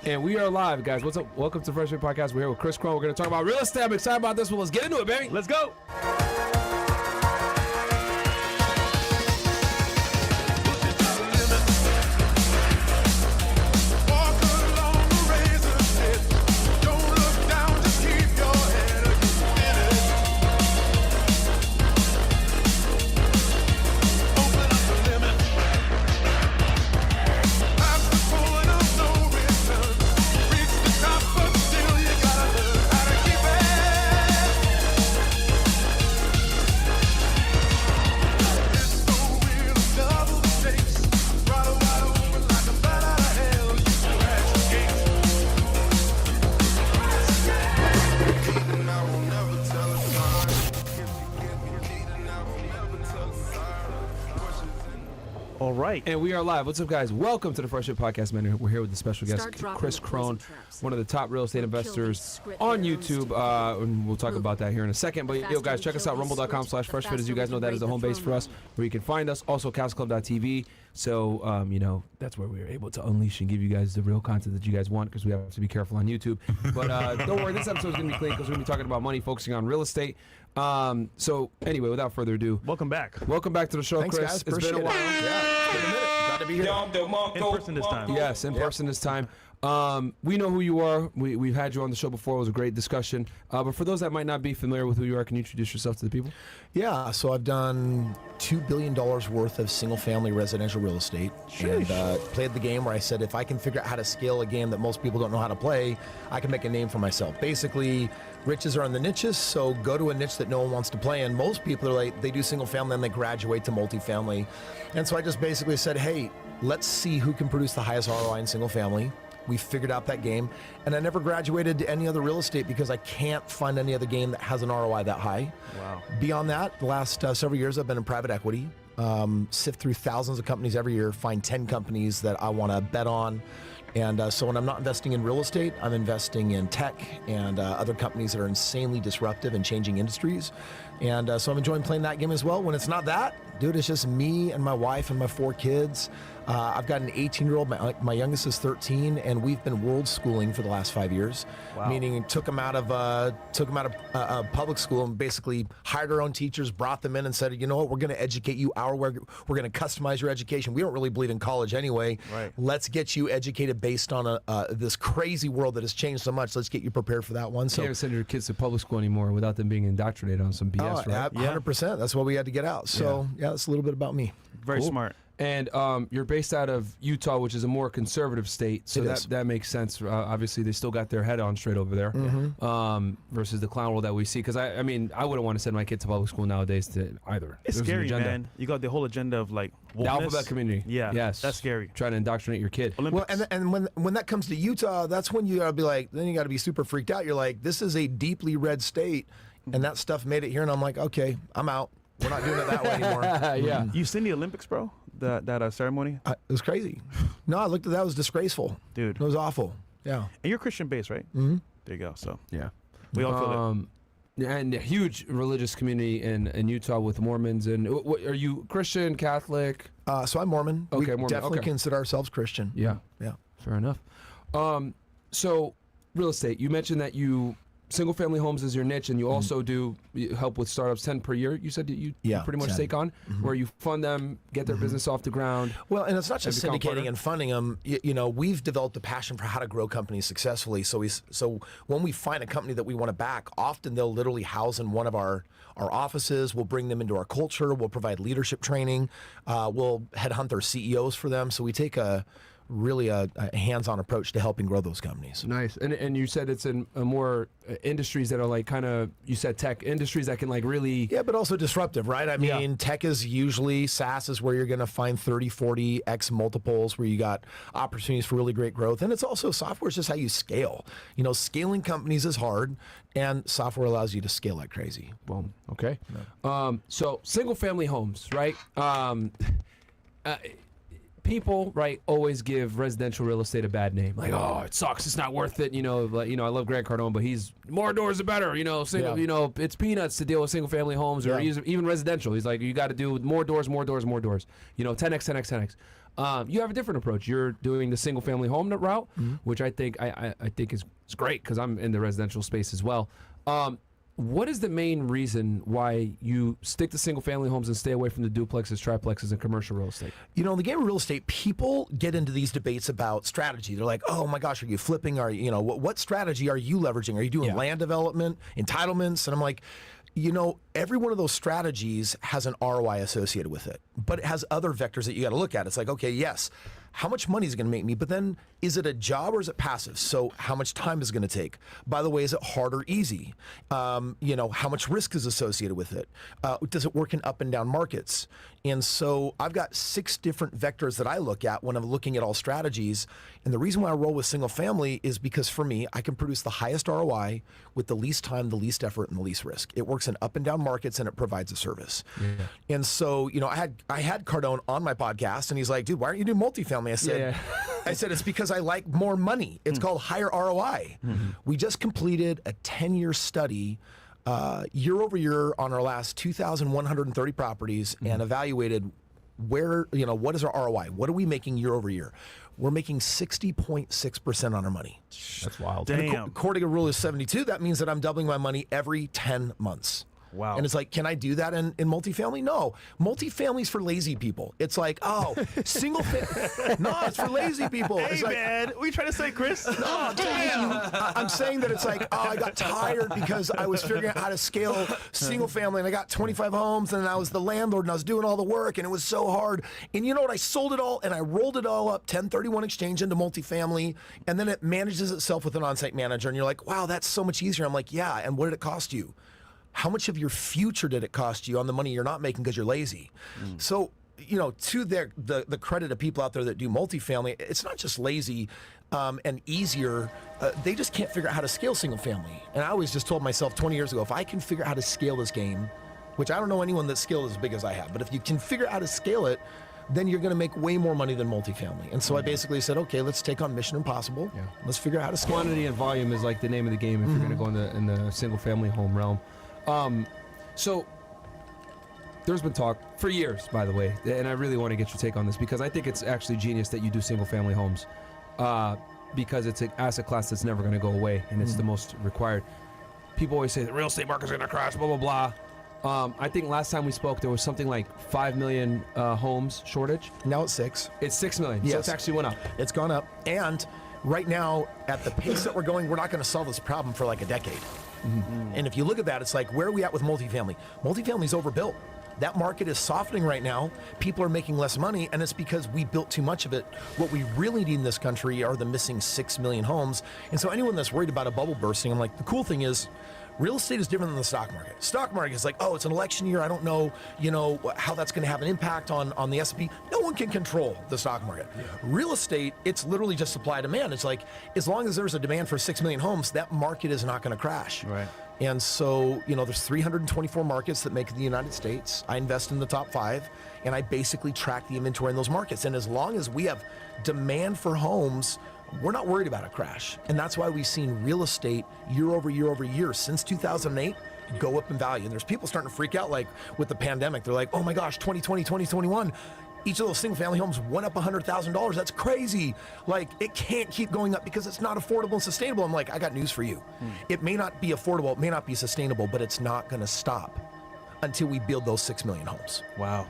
And we are live, guys. What's up? Welcome to Fresh Air Podcast. We're here with Chris Crow. We're going to talk about real estate. I'm excited about this one. Let's get into it, baby. Let's go. All right. And we are live. What's up, guys? Welcome to the Fresh Air Podcast, man. We're here with the special guest, Chris Crone, one of the top real estate investors on YouTube. And we'll talk about that here in a second. But, yo, guys, check us out, rumble.com/freshfit. As you guys know, that is the home base for us, where you can find us. Also, castclub.tv. So, you know, that's where we are able to unleash and give you guys the real content that you guys want, because we have to be careful on YouTube. But don't worry, this episode is going to be clean, because we're going to be talking about money, focusing on real estate. So, anyway, without further ado, welcome back. Welcome back to the show, Thanks, Chris. guys. It's been a while. Yeah, it's been a minute. Glad to be here. In person this time. Yes, in person this time. We know who you are. We've had you on the show before. It was a great discussion. But for those that might not be familiar with who you are, can you introduce yourself to the people? Yeah, so I've done $2 billion worth of single-family residential real estate. And played the game where I said, if I can figure out how to scale a game that most people don't know how to play, I can make a name for myself. Basically, riches are on the niches, so go to a niche that no one wants to play in. Most people are like, they do single-family and they graduate to multifamily. And so I just basically said, hey, let's see who can produce the highest ROI in single-family. We figured out that game, and I never graduated to any other real estate because I can't find any other game that has an ROI that high. Wow. Beyond that, the last several years I've been in private equity, sift through thousands of companies every year, find 10 companies that I want to bet on. And so when I'm not investing in real estate, I'm investing in tech and other companies that are insanely disruptive and changing industries. And so I'm enjoying playing that game as well. When it's not that, dude, it's just me and my wife and my 4 kids. I've got an 18-year-old, my youngest is 13, and we've been world schooling for the last 5 years. Wow. Meaning took them out of public school and basically hired our own teachers, brought them in and said, you know what, we're going to educate you our way. We're going to customize your education. We don't really believe in college anyway. Right. Let's get you educated based on this crazy world that has changed so much. Let's get you prepared for that one. So you can't send your kids to public school anymore without them being indoctrinated on some BS, right? 100%. That's why we had to get out. So yeah, that's a little bit about me. Very smart. And you're based out of Utah, which is a more conservative state, so that makes sense. Obviously, they still got their head on straight over there, versus the clown world that we see. Because I mean, I wouldn't want to send my kid to public school nowadays to either. It's scary, man. You got the whole agenda of like wokeness. The alphabet community. Yeah, yes, that's scary. Trying to indoctrinate your kid. Olympics. Well, and when that comes to Utah, that's when you gotta be like, then you got to be super freaked out. You're like, this is a deeply red state, and that stuff made it here, and I'm like, okay, I'm out. We're not doing it that way anymore. Yeah. You seen the Olympics, bro? That ceremony? It was crazy. No, I looked at that. It was disgraceful. Dude. It was awful. Yeah. And you're Christian based, right? Mm-hmm. There you go. So yeah. We all feel it. And a huge religious community in Utah with Mormons. And are you Christian, Catholic? So I'm Mormon. Okay, we Mormon. definitely consider ourselves Christian. Yeah. Yeah. Fair enough. So real estate, you mentioned that you single family homes is your niche, and you also do help with startups 10 per year. You said that you pretty much 10. take on, where you fund them, get their business off the ground. Well, and it's not just syndicating and funding them. You know, we've developed a passion for how to grow companies successfully. So when we find a company that we want to back, often they'll literally house in one of our offices. We'll bring them into our culture. We'll provide leadership training. We'll headhunt their CEOs for them. So we take a hands-on approach to helping grow those companies. Nice. And you said it's in more industries that are like kind of, you said tech industries that can like really... Yeah, but also disruptive, right? I mean, tech is usually, SaaS is where you're going to find 30, 40x multiples, where you got opportunities for really great growth. And it's also, software is just how you scale. You know, scaling companies is hard, and software allows you to scale like crazy. Boom. Okay. Yeah. So single family homes, right? People, right, always give residential real estate a bad name. Like, oh, it sucks. It's not worth it. You know, like, I love Grant Cardone, but he's more doors are better. You know, it's peanuts to deal with single family homes or even residential. He's like, you got to do more doors. You know, 10x. You have a different approach. You're doing the single family home route, which I think is great, because I'm in the residential space as well. What is the main reason why you stick to single-family homes and stay away from the duplexes, triplexes, and commercial real estate? You know, in the game of real estate, people get into these debates about strategy. They're like, oh my gosh, are you flipping? What strategy are you leveraging? Are you doing land development, entitlements? And I'm like, you know, every one of those strategies has an ROI associated with it, but it has other vectors that you got to look at. It's like, okay, yes, how much money is it going to make me? But then, is it a job or is it passive? So how much time is it going to take? By the way, is it hard or easy? How much risk is associated with it? Does it work in up and down markets? And so I've got 6 different vectors that I look at when I'm looking at all strategies. And the reason why I roll with single family is because for me, I can produce the highest ROI with the least time, the least effort, and the least risk. It works in up and down markets and it provides a service. Yeah. And so, I had Cardone on my podcast and he's like, dude, why aren't you doing multifamily? I said, it's because I like more money. It's called higher ROI. We just completed a 10-year study year over year on our last 2,130 properties and evaluated what is our ROI? What are we making year over year? We're making 60.6% on our money. That's wild. Damn. According to Rule of 72, that means that I'm doubling my money every 10 months. Wow. And it's like, can I do that in multifamily? No. Multifamily's for lazy people. It's like, single family. No, it's for lazy people. Hey, it's like, man. What are you trying to say, Chris? No, I'm saying that it's like, I got tired because I was figuring out how to scale single family and I got 25 homes and I was the landlord and I was doing all the work and it was so hard. And you know what? I sold it all and I rolled it all up, 1031 exchange into multifamily, and then it manages itself with an on-site manager. And you're like, wow, that's so much easier. I'm like, yeah. And what did it cost you? How much of your future did it cost you on the money you're not making because you're lazy? So, to the credit of people out there that do multifamily, it's not just lazy and easier. They just can't figure out how to scale single family. And I always just told myself 20 years ago, if I can figure out how to scale this game, which I don't know anyone that's scaled as big as I have, but if you can figure out how to scale it, then you're going to make way more money than multifamily. And so I basically said, okay, let's take on Mission Impossible. Yeah. Let's figure out how to scale. Quantity and volume is like the name of the game if you're going to go in the single family home realm. So there's been talk for years, by the way, and I really want to get your take on this because I think it's actually genius that you do single family homes because it's an asset class that's never going to go away and it's the most required. People always say the real estate market's going to crash, blah, blah, blah. I think last time we spoke, there was something like 5 million homes shortage. Now it's 6. It's 6 million. Yes. So it's actually went up. It's gone up. And right now, at the pace that we're going, we're not going to solve this problem for like a decade. And if you look at that, it's like, where are we at with multifamily? Multifamily's overbuilt. That market is softening right now. People are making less money, and it's because we built too much of it. What we really need in this country are the missing 6 million homes. And so anyone that's worried about a bubble bursting, I'm like, the cool thing is, real estate is different than the stock market. Stock market is like, it's an election year. I don't know, how that's going to have an impact on the S&P. No one can control the stock market. Yeah. Real estate, it's literally just supply demand. It's like, as long as there's a demand for 6 million homes, that market is not going to crash. Right. And so, there's 324 markets that make the United States. I invest in the top 5, and I basically track the inventory in those markets. And as long as we have demand for homes, we're not worried about a crash. And that's why we've seen real estate year over year over year since 2008 go up in value. And there's people starting to freak out, like with the pandemic. They're like, oh my gosh, 2020, 2021, each of those single family homes went up $100,000. That's crazy. Like, it can't keep going up because it's not affordable and sustainable. I'm like, I got news for you. It may not be affordable, it may not be sustainable, but it's not going to stop until we build those 6 million homes. Wow.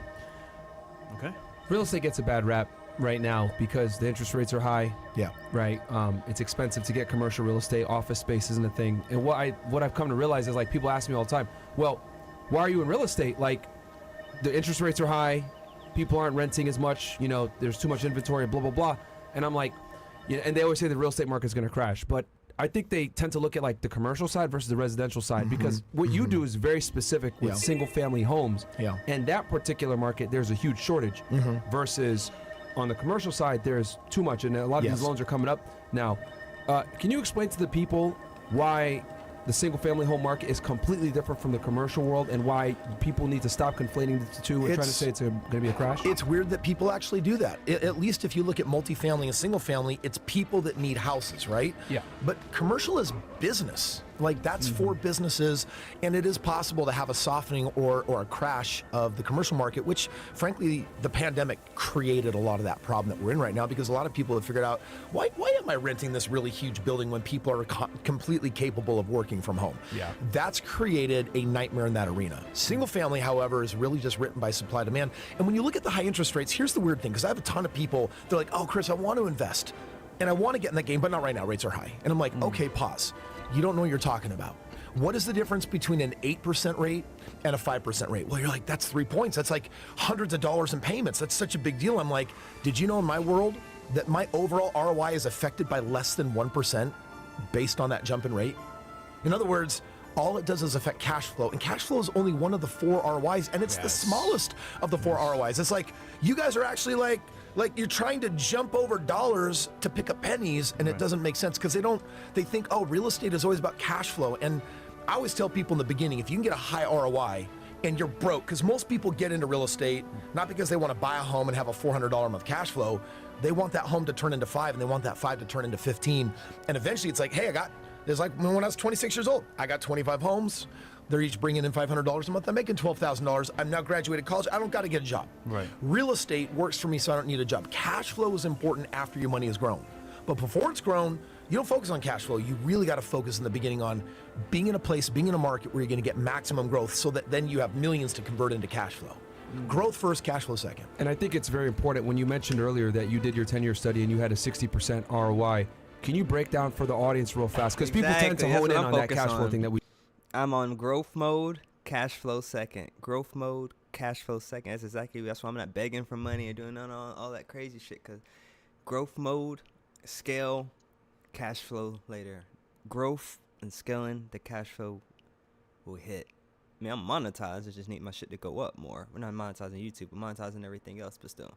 Okay. Real estate gets a bad rap right now because the interest rates are high. Yeah. Right. It's expensive to get commercial real estate. Office space isn't a thing. And what I've come to realize is, like, people ask me all the time, well, why are you in real estate? Like, the interest rates are high. People aren't renting as much. There's too much inventory, blah, blah, blah. And I'm like, and they always say the real estate market is going to crash. But I think they tend to look at like the commercial side versus the residential side because what you do is very specific with single family homes. Yeah. And that particular market, there's a huge shortage versus on the commercial side, there's too much, and a lot of these loans are coming up now. Can you explain to the people why the single-family home market is completely different from the commercial world and why people need to stop conflating the two and trying to say it's going to be a crash? It's weird that people actually do that. At least if you look at multifamily and single-family, it's people that need houses, right? Yeah. But commercial is business. Like, that's for businesses, and it is possible to have a softening or a crash of the commercial market, which, frankly, the pandemic created a lot of that problem that we're in right now because a lot of people have figured out, why am I renting this really huge building when people are completely capable of working from home? Yeah. That's created a nightmare in that arena. Single family, however, is really just written by supply demand. And when you look at the high interest rates, here's the weird thing, because I have a ton of people, they're like, oh, Chris, I want to invest, and I want to get in that game, but not right now, rates are high. And I'm like, okay, pause. You don't know what you're talking about. What is the difference between an 8% rate and a 5% rate? Well, you're like, that's 3 points. That's like hundreds of dollars in payments. That's such a big deal. I'm like, did you know in my world, that my overall ROI is affected by less than 1% based on that jump in rate? In other words, all it does is affect cash flow, and cash flow is only one of the 4 ROIs, and it's the smallest of the 4 ROIs. It's like you guys are actually like you're trying to jump over dollars to pick up pennies, and it doesn't make sense because they think, oh, real estate is always about cash flow. And I always tell people in the beginning, if you can get a high ROI and you're broke, because most people get into real estate not because they want to buy a home and have a $400 a month cash flow. They want that home to turn into 5, and they want that 5 to turn into 15. And eventually it's like, hey, there's like when I was 26 years old, I got 25 homes. They're each bringing in $500 a month. I'm making $12,000. I'm now graduated college. I don't got to get a job. Right. Real estate works for me, so I don't need a job. Cash flow is important after your money has grown. But before it's grown, you don't focus on cash flow. You really got to focus in the beginning on being in a place, being in a market where you're going to get maximum growth so that then you have millions to convert into cash flow. Growth first, cash flow second. And I think it's very important when you mentioned earlier that you did your 10-year study and you had a 60% ROI. Can you break down for the audience real fast? Because people tend to hone in on that cash flow thing that we... I'm on growth mode, cash flow second. Growth mode, cash flow second. That's why I'm not begging for money or doing none of all that crazy shit. Because growth mode, scale, cash flow later. Growth and scaling, the cash flow will hit. I mean, I'm monetized. I just need my shit to go up more. We're not monetizing YouTube. We're monetizing everything else, but still.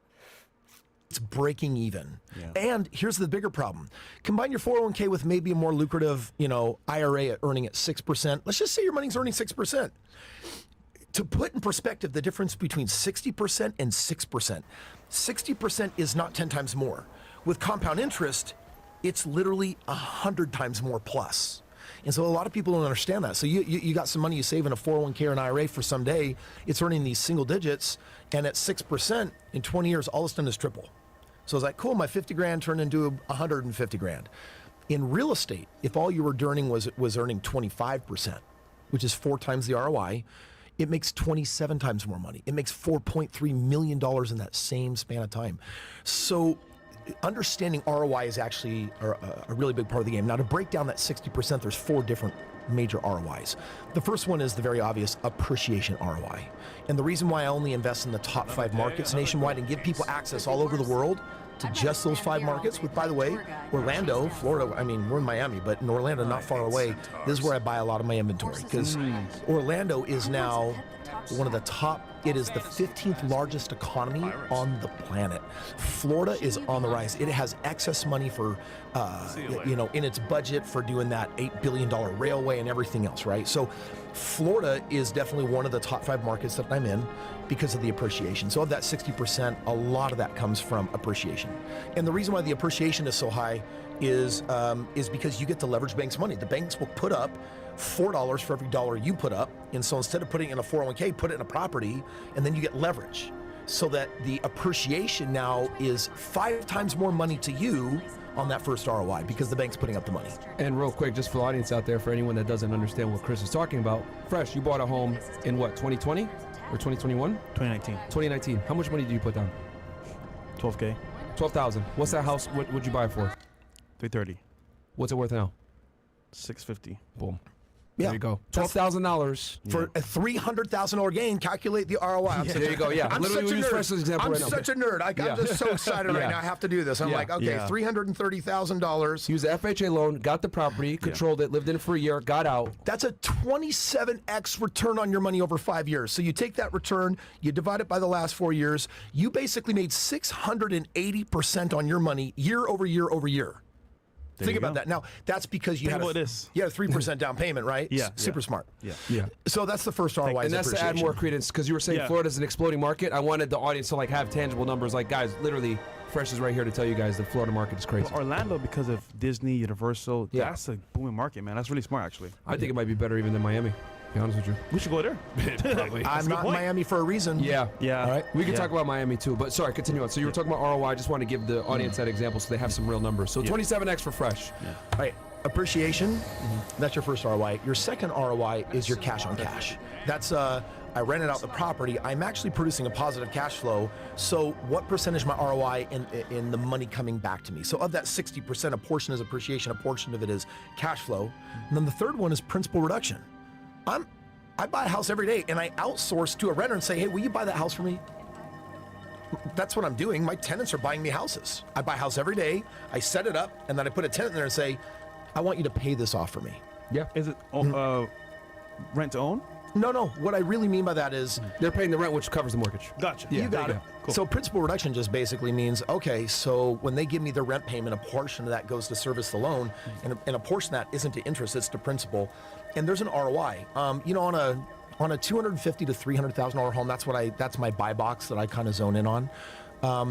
It's breaking even. And here's the bigger problem. Combine your 401k with maybe a more lucrative, IRA earning at 6%. Let's just say your money's earning 6%. To put in perspective the difference between 60% and 6%, 60% is not 10 times more. With compound interest, it's literally 100 times more plus. And so a lot of people don't understand that. So you got some money you save in a 401k or an IRA for someday, it's earning these single digits, and at 6% in 20 years, all it's done is triple. So it's like, cool, my 50 grand turned into 150 grand. In real estate, if all you were earning was earning 25%, which is 4 times the ROI, it makes 27 times more money. It makes $4.3 million in that same span of time. So understanding ROI is actually a really big part of the game. Now, to break down that 60%, there's 4 different major ROIs. The first one is the very obvious appreciation ROI. And the reason why I only invest in the top 5 markets nationwide and give people access all over the world to just those 5 markets, with, by the way, Orlando, Florida, I mean, we're in Miami, but in Orlando, not far away, this is where I buy a lot of my inventory, because Orlando is now one of the top, it is the 15th largest economy on the planet. Florida is on the rise. It has excess money for, in its budget for doing that $8 billion railway and everything else, right? So Florida is definitely one of the top 5 markets that I'm in because of the appreciation. So of that 60%, a lot of that comes from appreciation. And the reason why the appreciation is so high is because you get to leverage banks' money. The banks will put up $4 for every dollar you put up. And so instead of putting it in a 401k, put it in a property, and then you get leverage. So that the appreciation now is 5 times more money to you on that first ROI because the bank's putting up the money. And real quick, just for the audience out there, for anyone that doesn't understand what Chris is talking about, Fresh, you bought a home in what, 2020 or 2021? 2019. 2019. How much money did you put down? $12K. 12,000. What's that house? What would you buy it for? $330. What's it worth now? $650. Boom. Yeah. There you go. $12,000 for a $300,000 gain. Calculate the ROI. There you go. Yeah. I'm Literally, such a we use Fresh's nerd. example I'm right now. such a nerd. I'm just so excited right now. I have to do this. I'm like, okay, $330,000. He was an FHA loan, got the property, controlled it, lived in it for a year, got out. That's a 27x return on your money over 5 years. So you take that return, you divide it by the last 4 years, you basically made 680% on your money year over year over year. Think about that. Now, that's because you had a 3% down payment, right? Yeah. Super smart. Yeah. So that's the first ROI. And that's to add more credence, because you were saying Florida's an exploding market. I wanted the audience to have tangible numbers. Like, guys, literally, Fresh is right here to tell you guys the Florida market is crazy. Well, Orlando, because of Disney, Universal, that's a booming market, man. That's really smart, actually. I think it might be better even than Miami. To be honest with you. We should go there. Probably. I'm not in Miami for a reason. Yeah. All right. We can talk about Miami too, but sorry, continue on. So you were talking about ROI. I just want to give the audience that example so they have some real numbers. So 27x for Fresh. All right. Appreciation, that's your first ROI. Your second ROI is your cash on cash. That's I rented out the property. I'm actually producing a positive cash flow. So what percentage of my ROI in the money coming back to me? So of that 60%, a portion is appreciation, a portion of it is cash flow. And then the third one is principal reduction. I buy a house every day and I outsource to a renter and say, hey, will you buy that house for me? That's what I'm doing. My tenants are buying me houses. I buy a house every day. I set it up, and then I put a tenant in there and say, I want you to pay this off for me. Yeah. Is it rent to own? No. What I really mean by that is they're paying the rent, which covers the mortgage. Gotcha. You got it. Cool. So principal reduction just basically means, okay, so when they give me their rent payment, a portion of that goes to service the loan, and a portion of that isn't to interest, it's to principal. And there's an ROI. On a $250,000 to $300,000 home, that's my buy box that I kind of zone in on.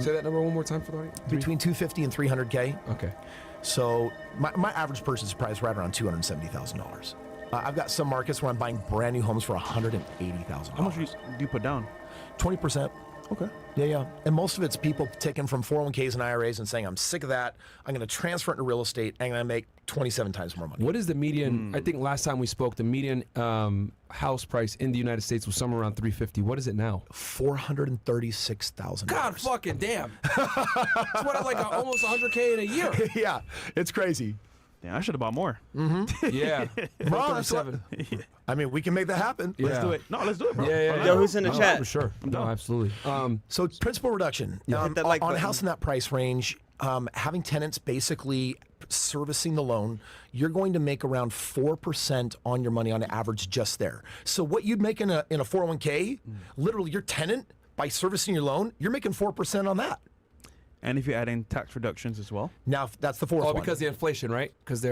Say that number one more time for the audience. Between $250,000 and $300K. Okay. So my average purchase price right around $270,000. I've got some markets where I'm buying brand new homes for $180,000. How much do you put down? 20%. Okay. Yeah. And most of it's people taking from 401ks and IRAs and saying, I'm sick of that. I'm going to transfer it into real estate and I'm going to make 27 times more money. What is the median? I think last time we spoke, the median house price in the United States was somewhere around $350,000. What is it now? $436,000. God fucking damn. It's what, like almost $100K in a year. Yeah, it's crazy. Yeah, I should have bought more. Yeah. I mean, we can make that happen. Yeah. Let's do it. No, let's do it, bro. Yeah. Yo, who's in the chat? For sure. No, absolutely. So principal reduction. Hit that like on a button. house in that price range, having tenants basically servicing the loan, you're going to make around 4% on your money on average just there. So what you'd make in a 401k, literally your tenant, by servicing your loan, you're making 4% on that. And if you add in tax reductions as well? Now, that's the fourth one. Oh, because the inflation, right? Because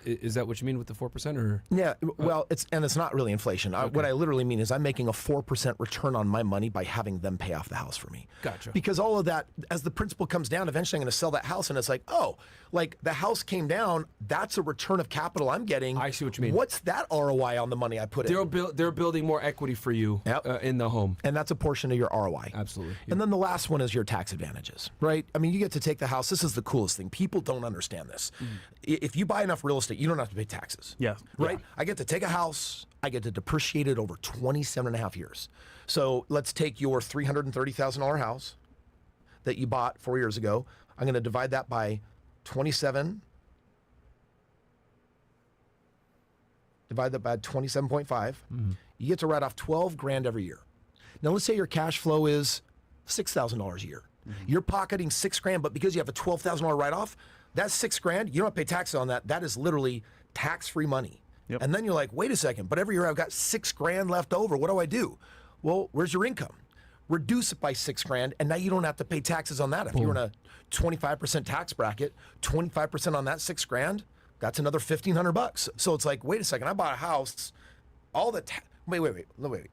is that what you mean with the 4%? Or Yeah, well, it's not really inflation. What I literally mean is I'm making a 4% return on my money by having them pay off the house for me. Gotcha. Because all of that, as the principal comes down, eventually I'm going to sell that house, and it's like, oh, like the house came down, that's a return of capital I'm getting. I see what you mean. What's that ROI on the money I put in? They're building more equity for you in the home. And that's a portion of your ROI. Absolutely. And then the last one is your tax advantages, right? I mean, you get to take the house. This is the coolest thing. People don't understand this. If you buy enough real estate, you don't have to pay taxes. Yeah. Right? I get to take a house. I get to depreciate it over 27 and a half years. So let's take your $330,000 house that you bought 4 years ago. I'm going to divide that by 27. Divide that by 27.5. You get to write off 12 grand every year. Now let's say your cash flow is $6,000 a year. You're pocketing 6 grand, but because you have a $12,000 write-off, that's 6 grand. You don't have to pay taxes on that. That is literally tax-free money. Yep. And then you're like, wait a second, but every year I've got 6 grand left over. What do I do? Well, where's your income? Reduce it by 6 grand, and now you don't have to pay taxes on that. If you're in a 25% tax bracket, 25% on that 6 grand, that's another $1,500. So it's like, wait a second, I bought a house, all the wait.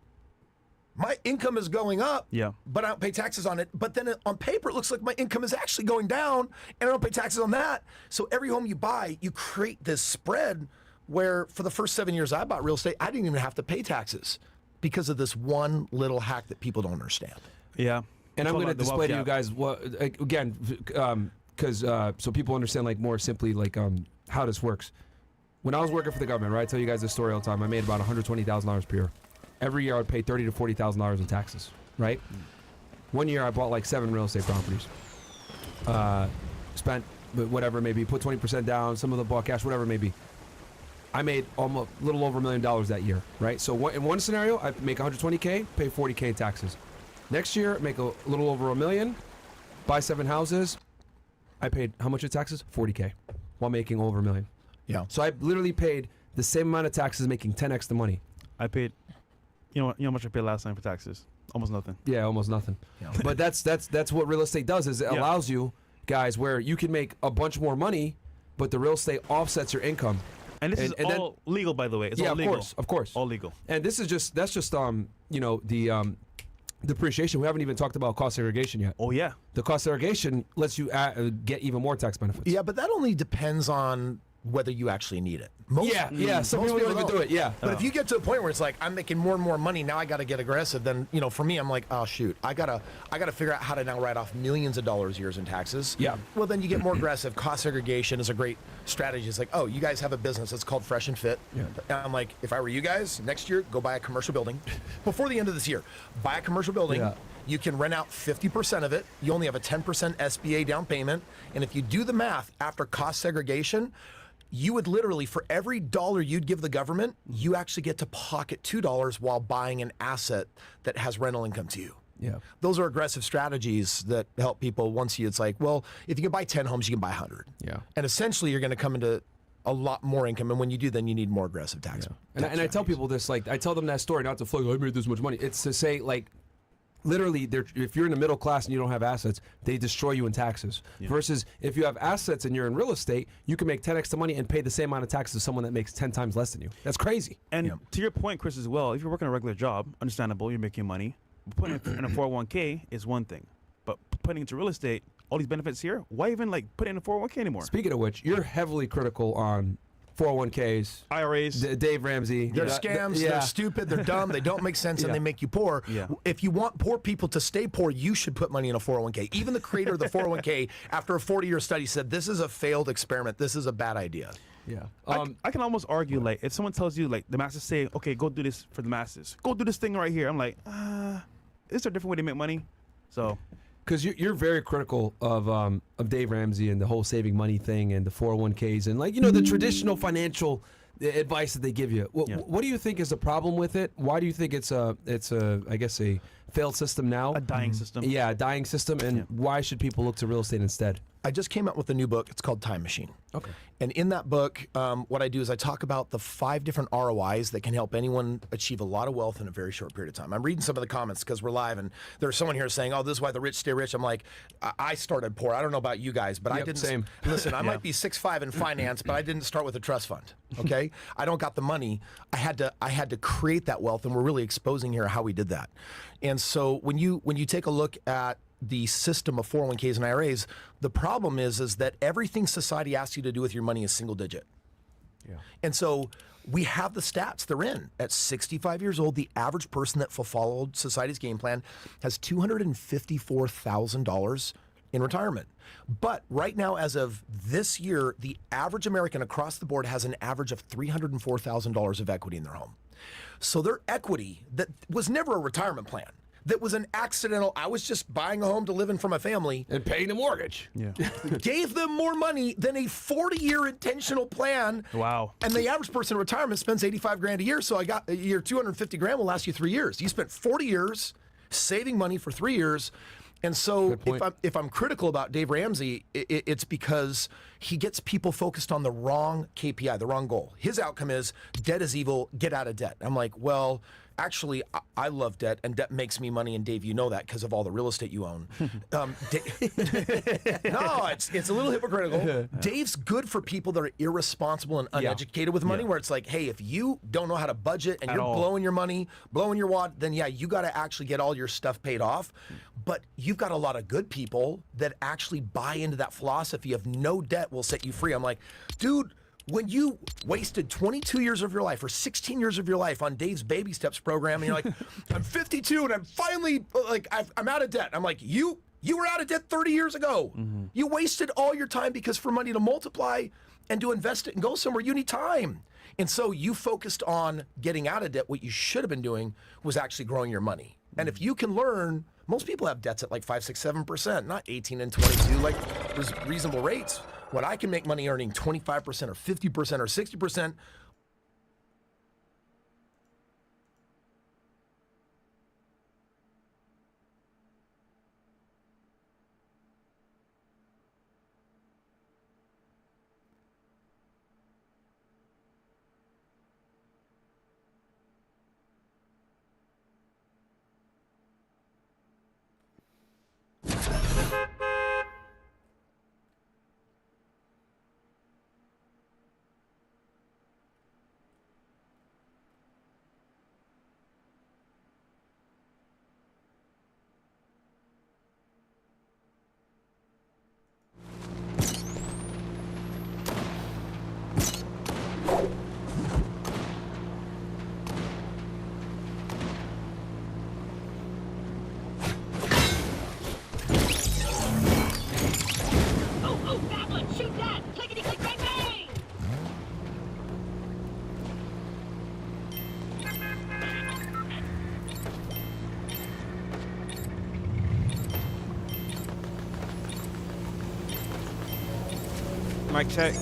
My income is going up, but I don't pay taxes on it. But then on paper, it looks like my income is actually going down, and I don't pay taxes on that. So every home you buy, you create this spread where for the first 7 years I bought real estate, I didn't even have to pay taxes because of this one little hack that people don't understand. Yeah. And I'm going to display to you guys what, again, because so people understand like more simply like how this works. When I was working for the government, right, I tell you guys this story all the time. I made about $120,000 per year. Every year I would pay $30,000 to $40,000 in taxes, right? 1 year I bought like 7 real estate properties. Spent whatever it may be, put 20% down, some of the bought cash, whatever it may be. I made almost a little over $1 million that year, right? So in one scenario, I make $120K, pay $40K in taxes. Next year, make a little over $1 million, buy 7 houses. I paid how much in taxes? $40K, while making over $1 million. Yeah. So I literally paid the same amount of taxes, making 10x the money. I paid, you know how much I paid last time for taxes? Almost nothing. Yeah, almost nothing. Yeah. But that's what real estate does. Is it allows you guys where you can make a bunch more money, but the real estate offsets your income. And this is all legal, by the way. It's all legal. Of course. All legal. And this is that's just the depreciation. We haven't even talked about cost segregation yet. Oh yeah. The cost segregation lets you get even more tax benefits. Yeah, but that only depends on whether you actually need it. Some people don't even do it, But if you get to a point where it's like, I'm making more and more money, now I got to get aggressive, then, for me, I'm like, oh, shoot, I gotta figure out how to now write off millions of dollars a year in taxes. Yeah. Well, then you get more aggressive. Cost segregation is a great strategy. It's like, oh, you guys have a business. It's called Fresh and Fit. Yeah. And I'm like, if I were you guys, next year, go buy a commercial building. Before the end of this year, buy a commercial building. Yeah. You can rent out 50% of it. You only have a 10% SBA down payment. And if you do the math after cost segregation, you would literally, for every dollar you'd give the government, you actually get to pocket $2 while buying an asset that has rental income to you. Yeah. Those are aggressive strategies that help people. Once it's like, well, if you can buy 10 homes, you can buy 100. Yeah. And essentially, you're going to come into a lot more income. And when you do, then you need more aggressive tax. And I tell people this, like, I tell them that story not to float, I made this much money. It's to say, like, literally, if you're in the middle class and you don't have assets, they destroy you in taxes. Yeah. Versus if you have assets and you're in real estate, you can make 10x the money and pay the same amount of taxes as someone that makes 10 times less than you. That's crazy. And to your point, Chris, as well, if you're working a regular job, understandable, you're making money. Putting it in a 401k is one thing, but putting into real estate, all these benefits here, why even like put it in a 401k anymore? Speaking of which, you're heavily critical on 401ks, IRAs, Dave Ramsey. They're scams, they're stupid, they're dumb, they don't make sense, and they make you poor. Yeah. If you want poor people to stay poor, you should put money in a 401k. Even the creator of the 401k, after a 40-year study, said this is a failed experiment. This is a bad idea. Yeah. I can almost argue, like, if someone tells you, like, the masses say, okay, go do this for the masses. Go do this thing right here. I'm like, is there a different way to make money? So, because you're very critical of Dave Ramsey and the whole saving money thing and the 401ks and, like, you know, the traditional financial advice that they give you. What do you think is the problem with it? Why do you think it's a I guess a failed system now? A dying system. Yeah, a dying system. And why should people look to real estate instead? I just came out with a new book. It's called Time Machine. Okay. And in that book, what I do is I talk about the 5 different ROIs that can help anyone achieve a lot of wealth in a very short period of time. I'm reading some of the comments because we're live, and there's someone here saying, oh, this is why the rich stay rich. I'm like, I started poor. I don't know about you guys, but I didn't. Same. Listen, I might be 6'5" in finance, but I didn't start with a trust fund. Okay? I don't got the money. I had to create that wealth, and we're really exposing here how we did that. And so when you take a look at the system of 401ks and IRAs, the problem is that everything society asks you to do with your money is single digit. Yeah. And so we have the stats they're in. At 65 years old, the average person that followed society's game plan has $254,000 in retirement. But right now, as of this year, the average American across the board has an average of $304,000 of equity in their home. So their equity that was never a retirement plan, that was an accidental, I was just buying a home to live in for my family. And paying the mortgage. Yeah. Gave them more money than a 40-year intentional plan. Wow. And the average person in retirement spends 85 grand a year, so I got your 250 grand will last you 3 years. You spent 40 years saving money for 3 years. And so if I'm critical about Dave Ramsey, it's because he gets people focused on the wrong KPI, the wrong goal. His outcome is debt is evil, get out of debt. I'm like, well, actually, I love debt, and debt makes me money, and Dave, you know that because of all the real estate you own. No, it's a little hypocritical. Dave's good for people that are irresponsible and uneducated with money, where it's like, hey, if you don't know how to budget and you're blowing your money, blowing your wad, then yeah, you got to actually get all your stuff paid off. But you've got a lot of good people that actually buy into that philosophy of no debt will set you free. I'm like, dude, when you wasted 22 years of your life or 16 years of your life on Dave's Baby Steps program, and you're like, I'm 52 and I'm finally, like, I'm out of debt. I'm like, you were out of debt 30 years ago. Mm-hmm. You wasted all your time because for money to multiply and to invest it and go somewhere, you need time. And so you focused on getting out of debt. What you should have been doing was actually growing your money. And if you can learn, most people have debts at like 5, 6, 7%, not 18 and 22, like reasonable rates. When I can make money earning 25% or 50% or 60%, Mic check.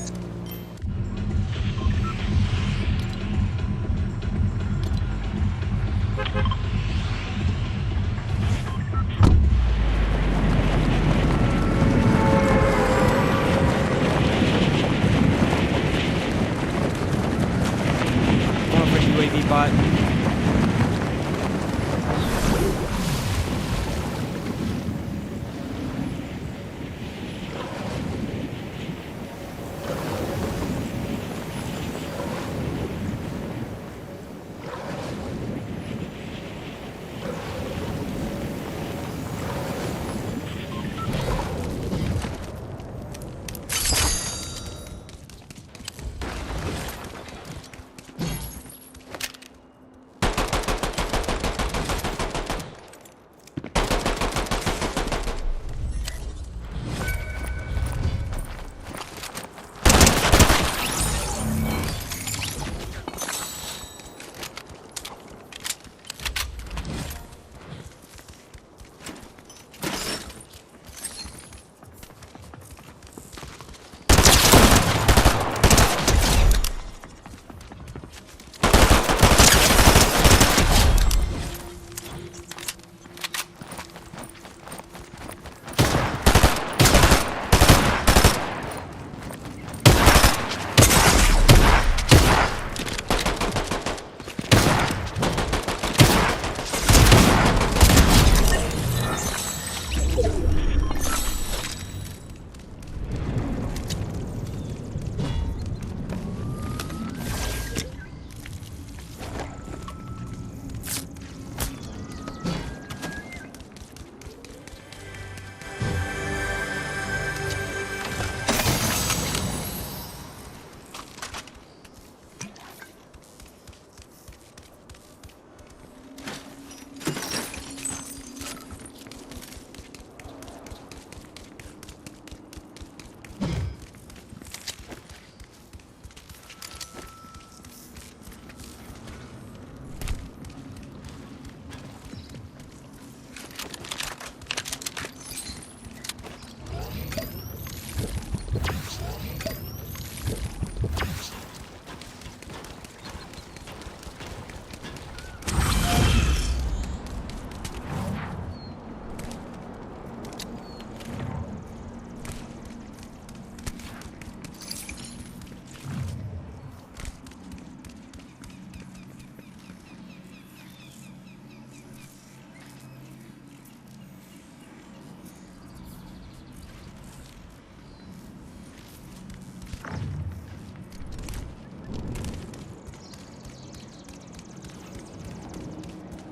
spot.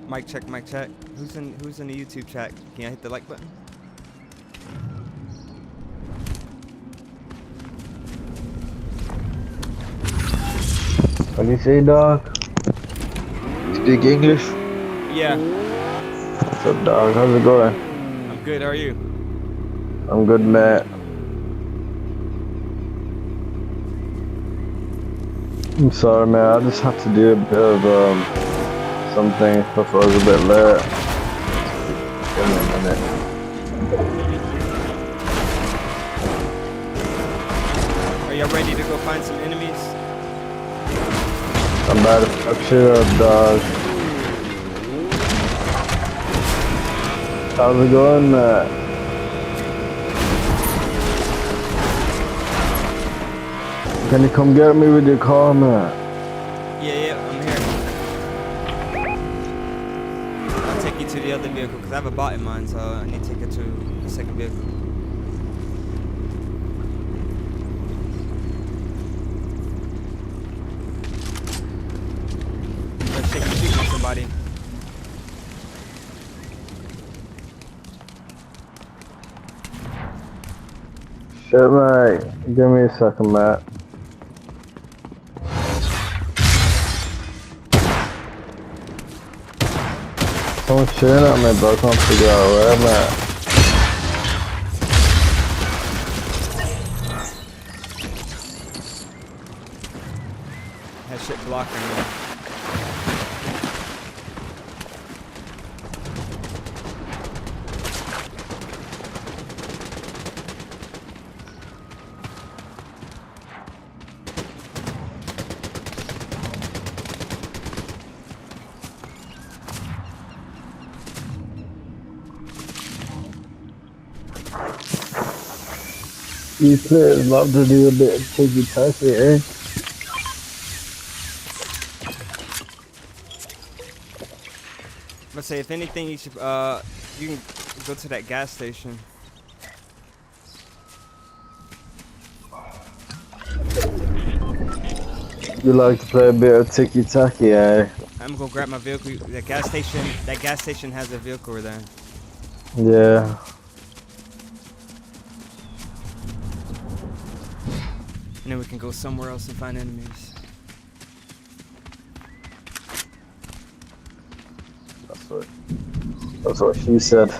Mic check, mic check. Who's in the YouTube chat? Can I hit the like button? What do you say, dog? Speak English? Yeah. What's up, dog? How's it going? I'm good, how are you? I'm good, Matt. I'm sorry, man. I just have to do a bit of something before I was a bit late. Give me a minute. Are you ready to go find some enemies? I'm about to fuck shit up, dog. How's it going, Matt? Can you come get me with your car, Matt? Yeah, I'm here. I'll take you to the other vehicle because I have a bot in mine, so I need to take it to the second vehicle. Let's shake the shoot with somebody. Shit, mate. Give me a second, Matt. Someone's shooting at me, but I can't figure out where I'm at. That shit blocking me. You players love to do a bit of tiki-taki, eh? say, if anything, you should you can go to that gas station. You like to play a bit of ticky-tacky, eh? I'm gonna grab my vehicle. That gas station has a vehicle over there. Yeah. And then we can go somewhere else and find enemies. That's what she said.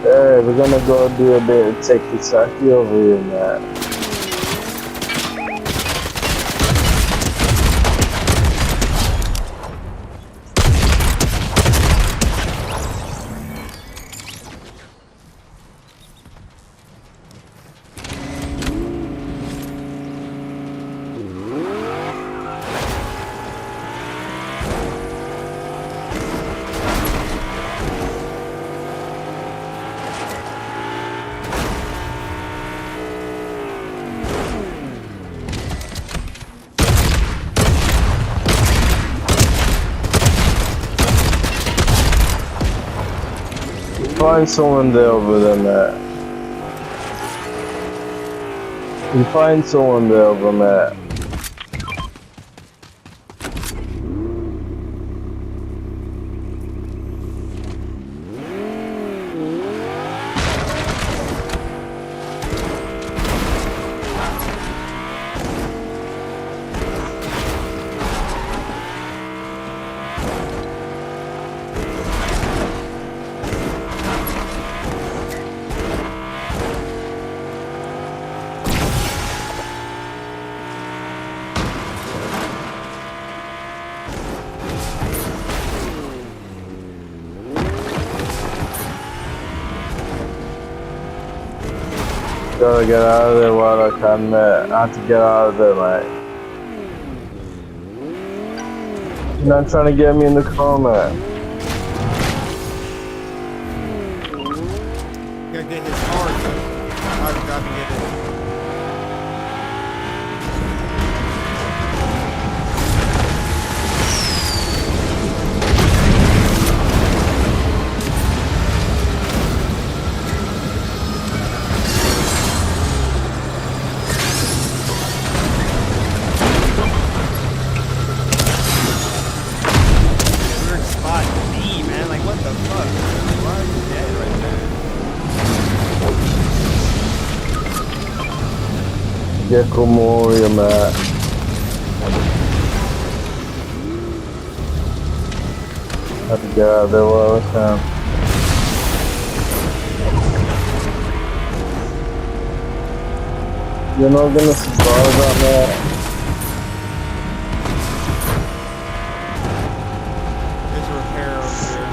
Hey, we're gonna go do a bit of ticky-tacky over here, man. Find someone there over there, Matt. You find someone there over Matt. Gotta get out of there while I can, mate. I have to get out of there, mate. You're not trying to get me in the car, mate. You gotta get his car, so I'm driving it in. Get Komoria, Matt. Have to get out of there while I can. You're not gonna survive that, Matt. There's a repair over here.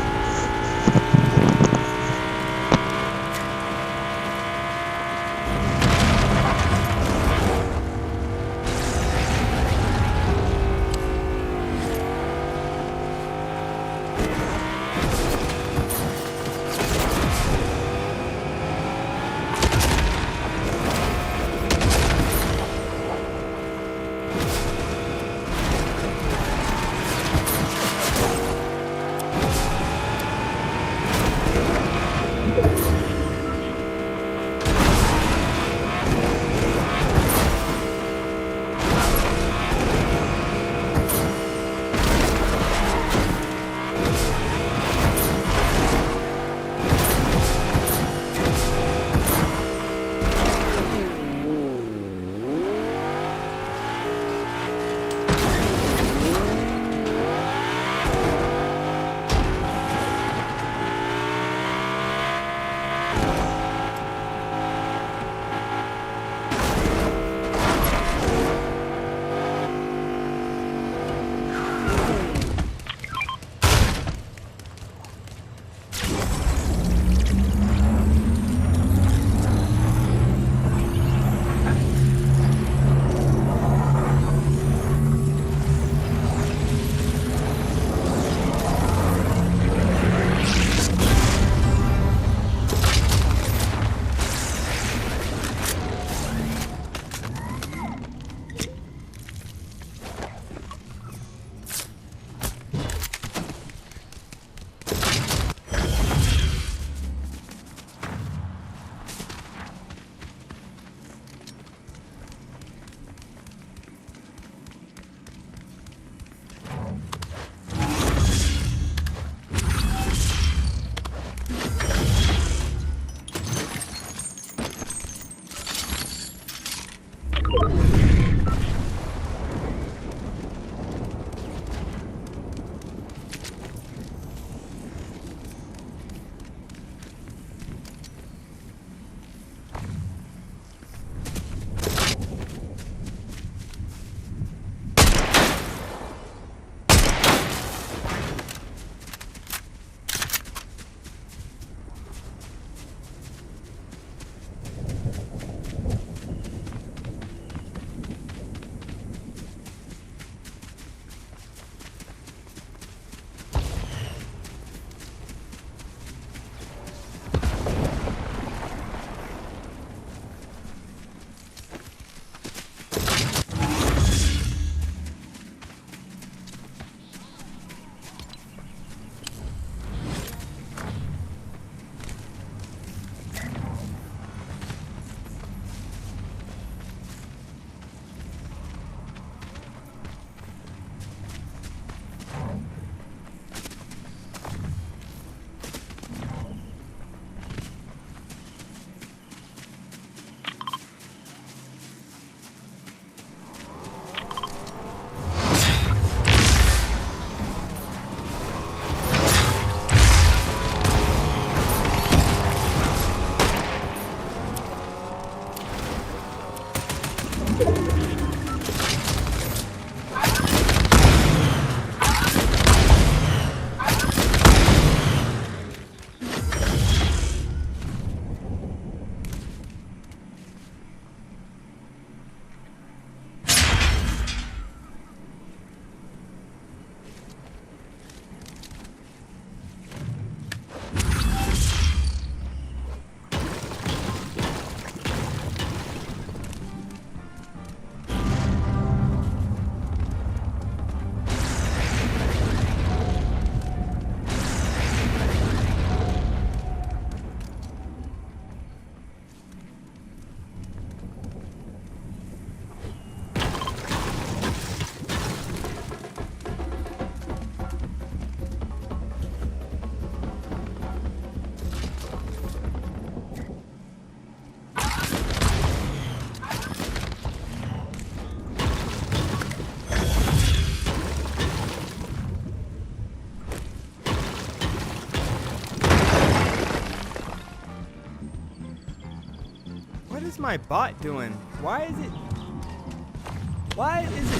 What is my bot doing? Why is it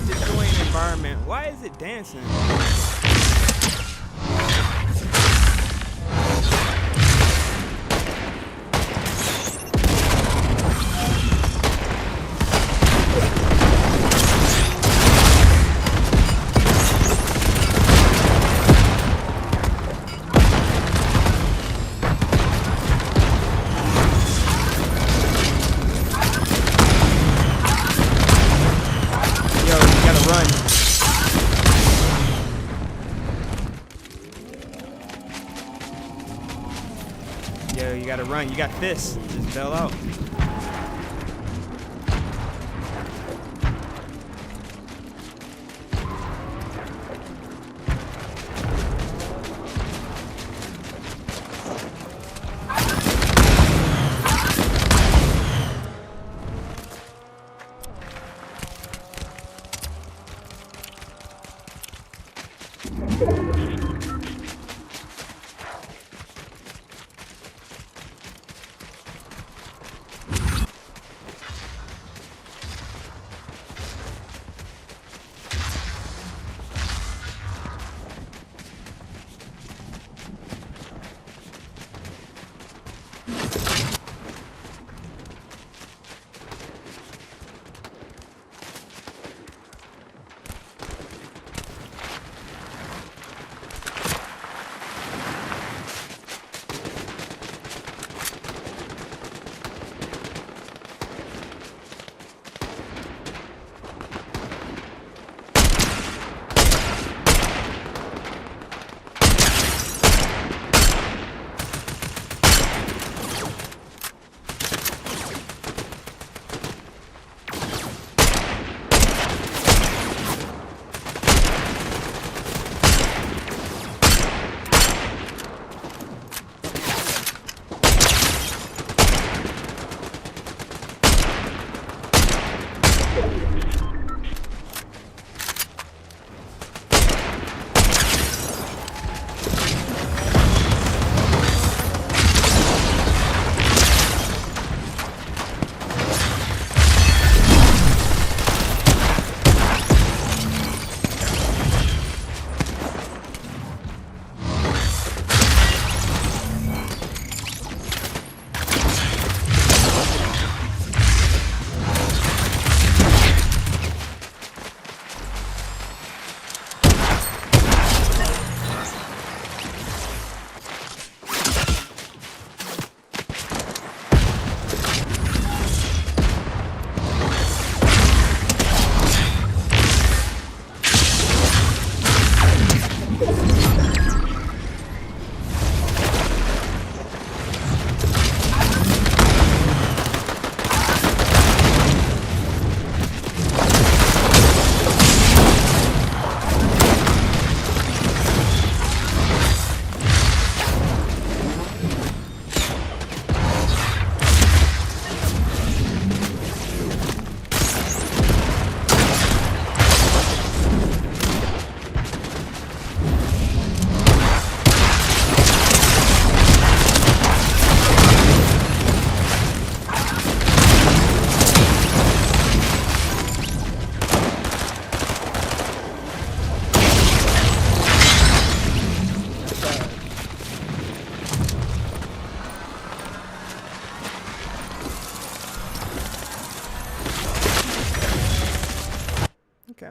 destroying the environment? Why is it dancing? Yo, you gotta run. You got fists. Just bail out.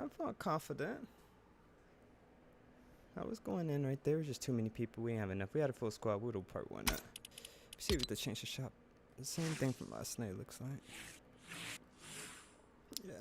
I felt confident. I was going in right there. Just too many people. We didn't have enough. We had a full squad. We would have probably won that. See if they change the shop. The same thing from last night, looks like. Yeah.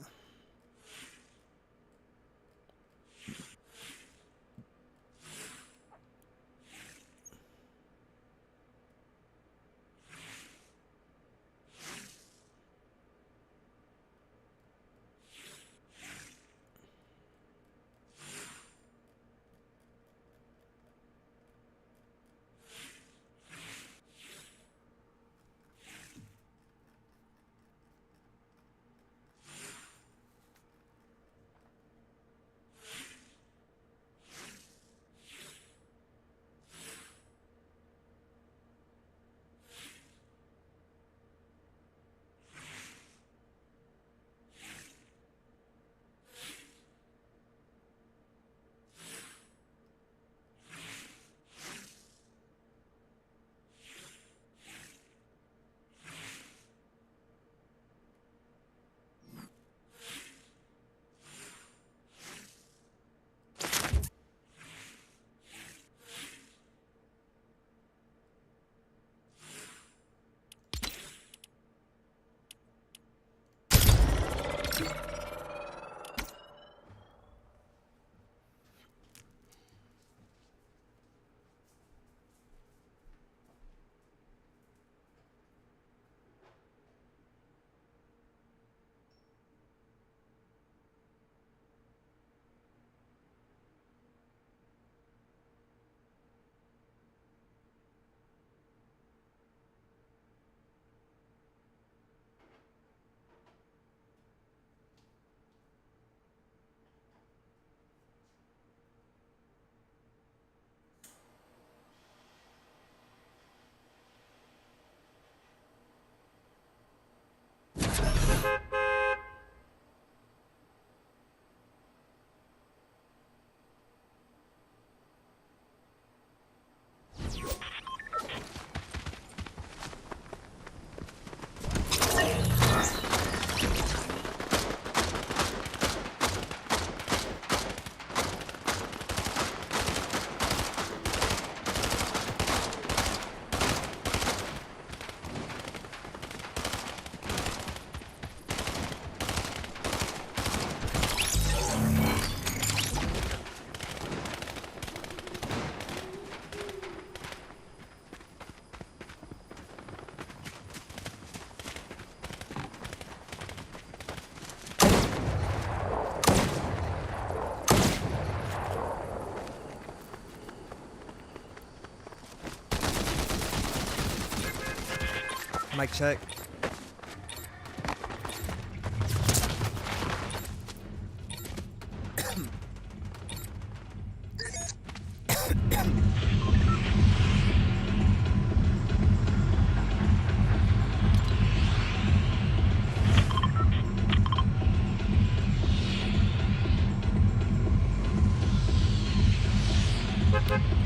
Mic check.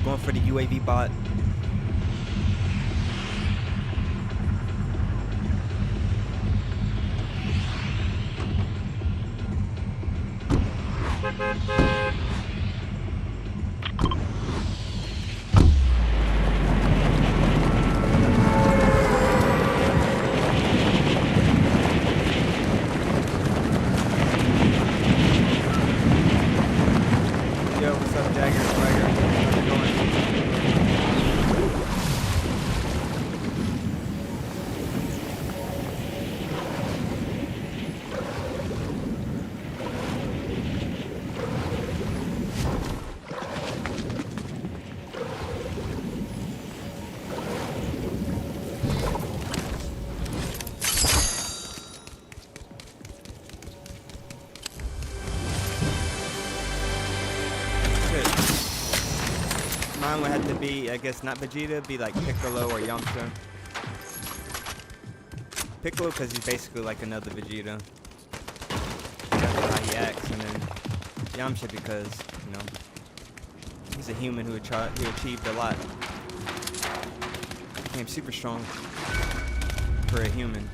Going for the UAV bot. Yo, what's up, Jagger? Swagger? How's it going? Mine would have to be, I guess, not Vegeta, be like Piccolo or Yamcha. Piccolo, because he's basically like another Vegeta. That's how he acts, and then Yamcha because, you know, he's a human who achieved a lot. Became super strong for a human.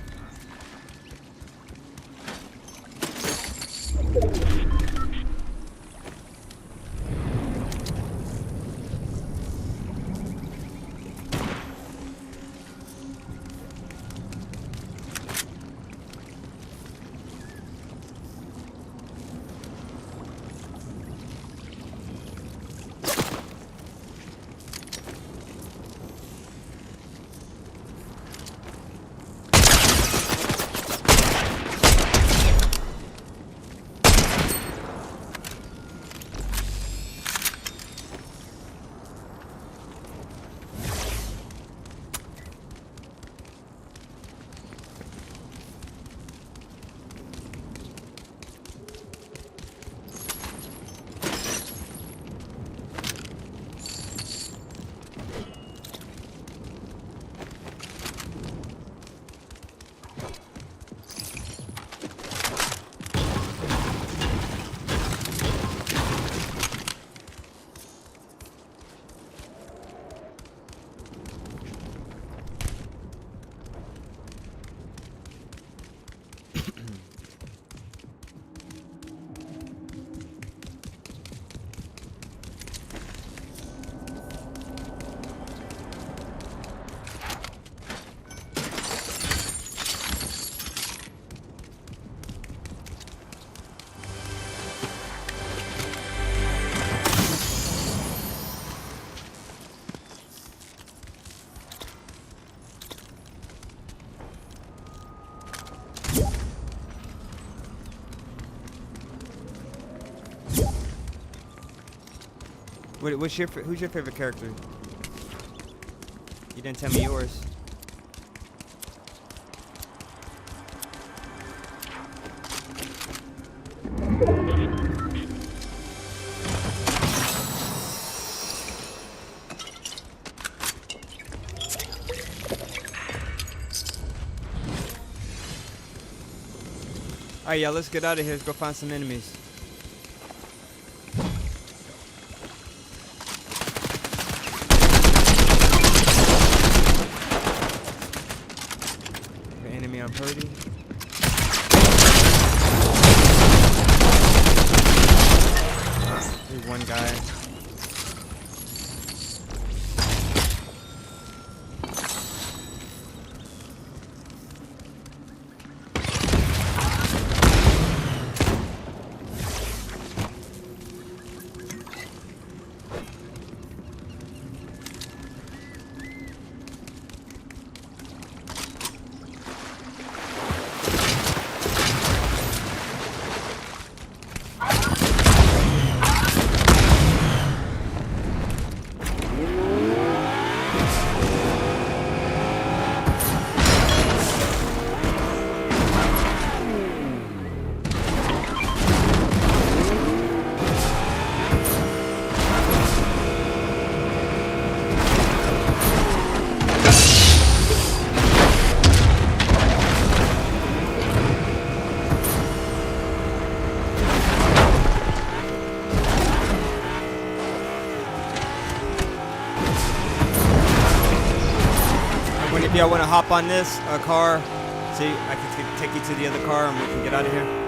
Who's your favorite character? You didn't tell me yours. Alright, yeah, let's get out of here. Let's go find some enemies. The enemy on Purdy. There's one guy. If y'all want to hop on this car, see, I can take you to the other car and we can get out of here.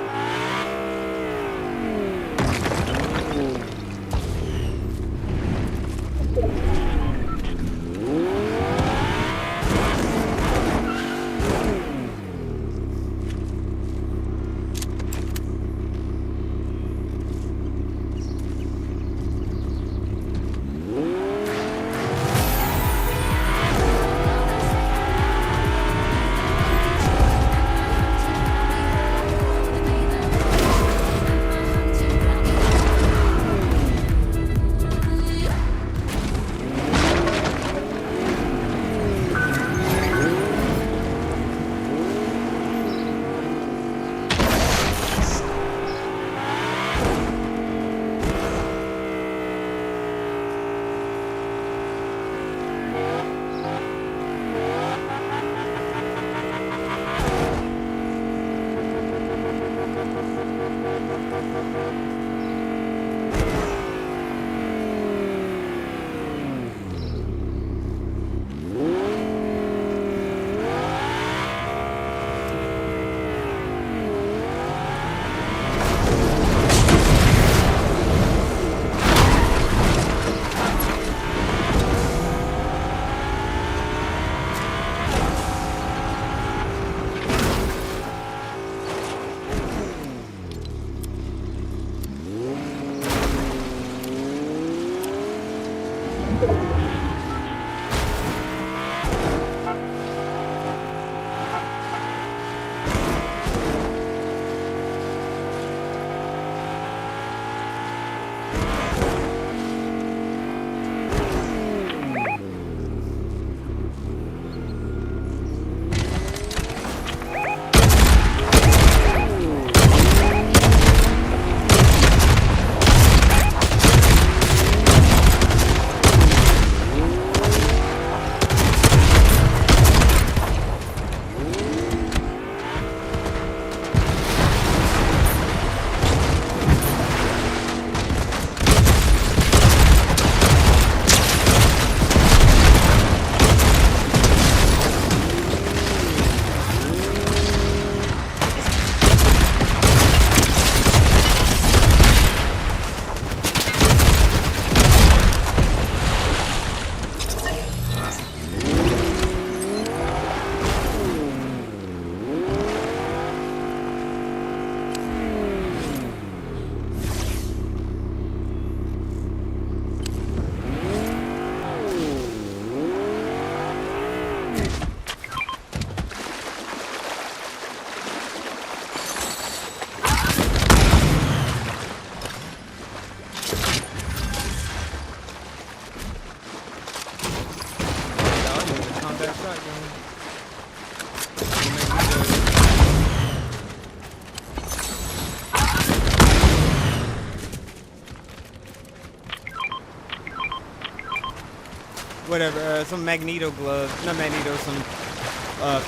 whatever, some Magneto glove. Not Magneto, some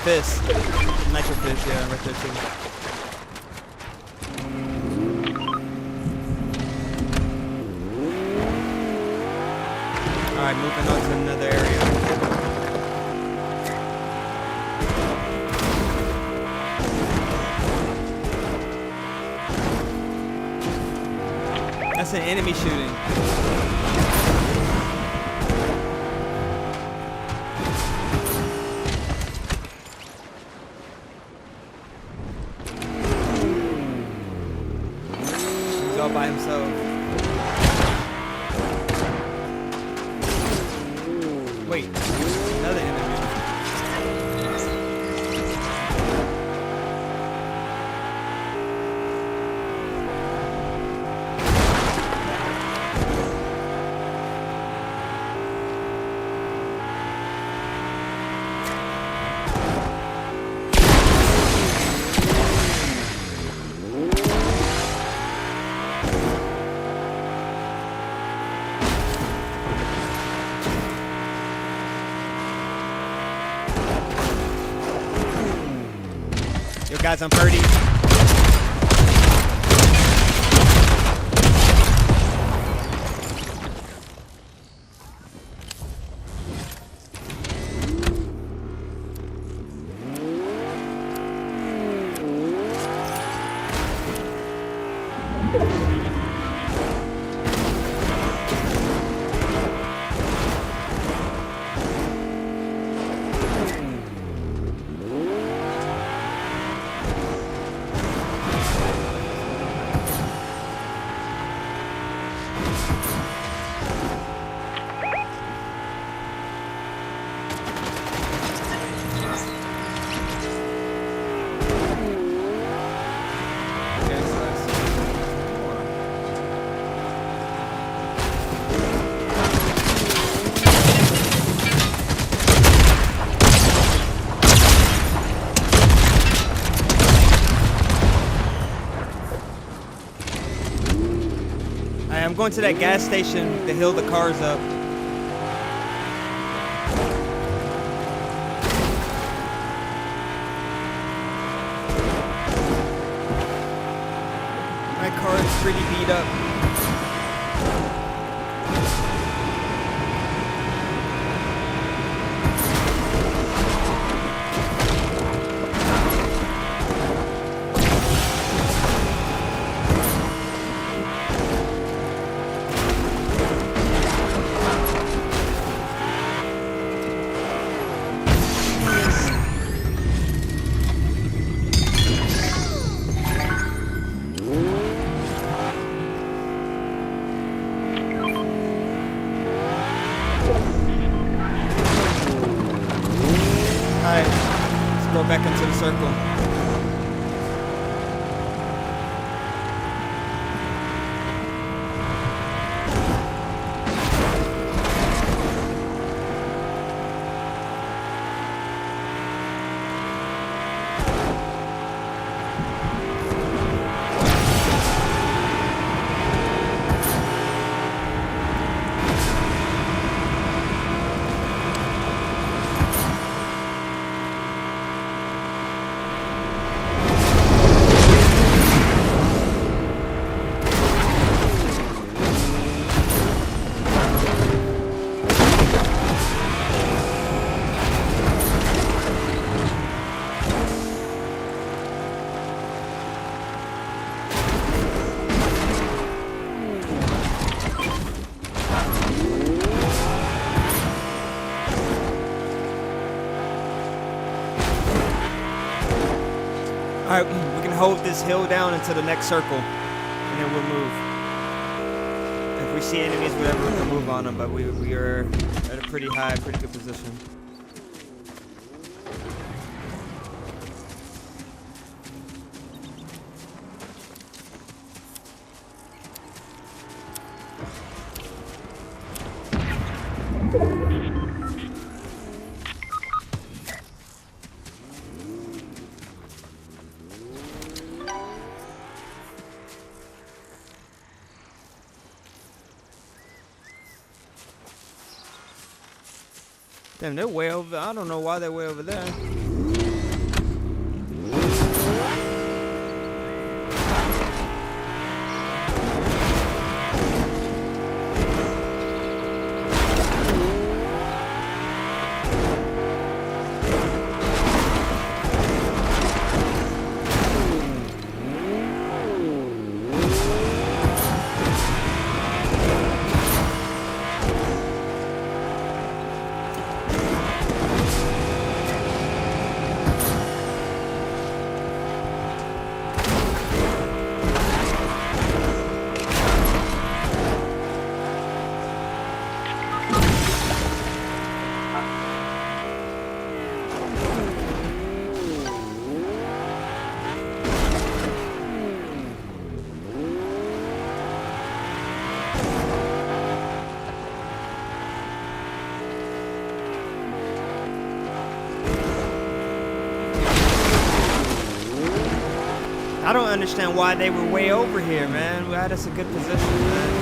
fist. Nitro fist, yeah, right there too. Alright, moving on to another area. That's an enemy shooting. He's all by himself. Wait, another enemy. Yo, guys, I'm Purdy. I'm going to that gas station to heal the cars up. My car is pretty beat up. Back into the circle. Alright, we can hold this hill down into the next circle, and then we'll move. If we see enemies, whatever, we can move on them, but we are at a pretty good position. Damn, they're way over. I don't know why they're way over there. I don't understand why they were way over here, man. We had us a good position, man.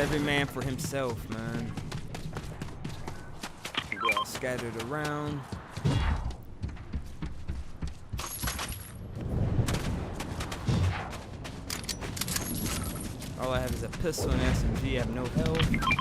Every man for himself, man. We're all scattered around. All I have is a pistol and SMG. I have no health.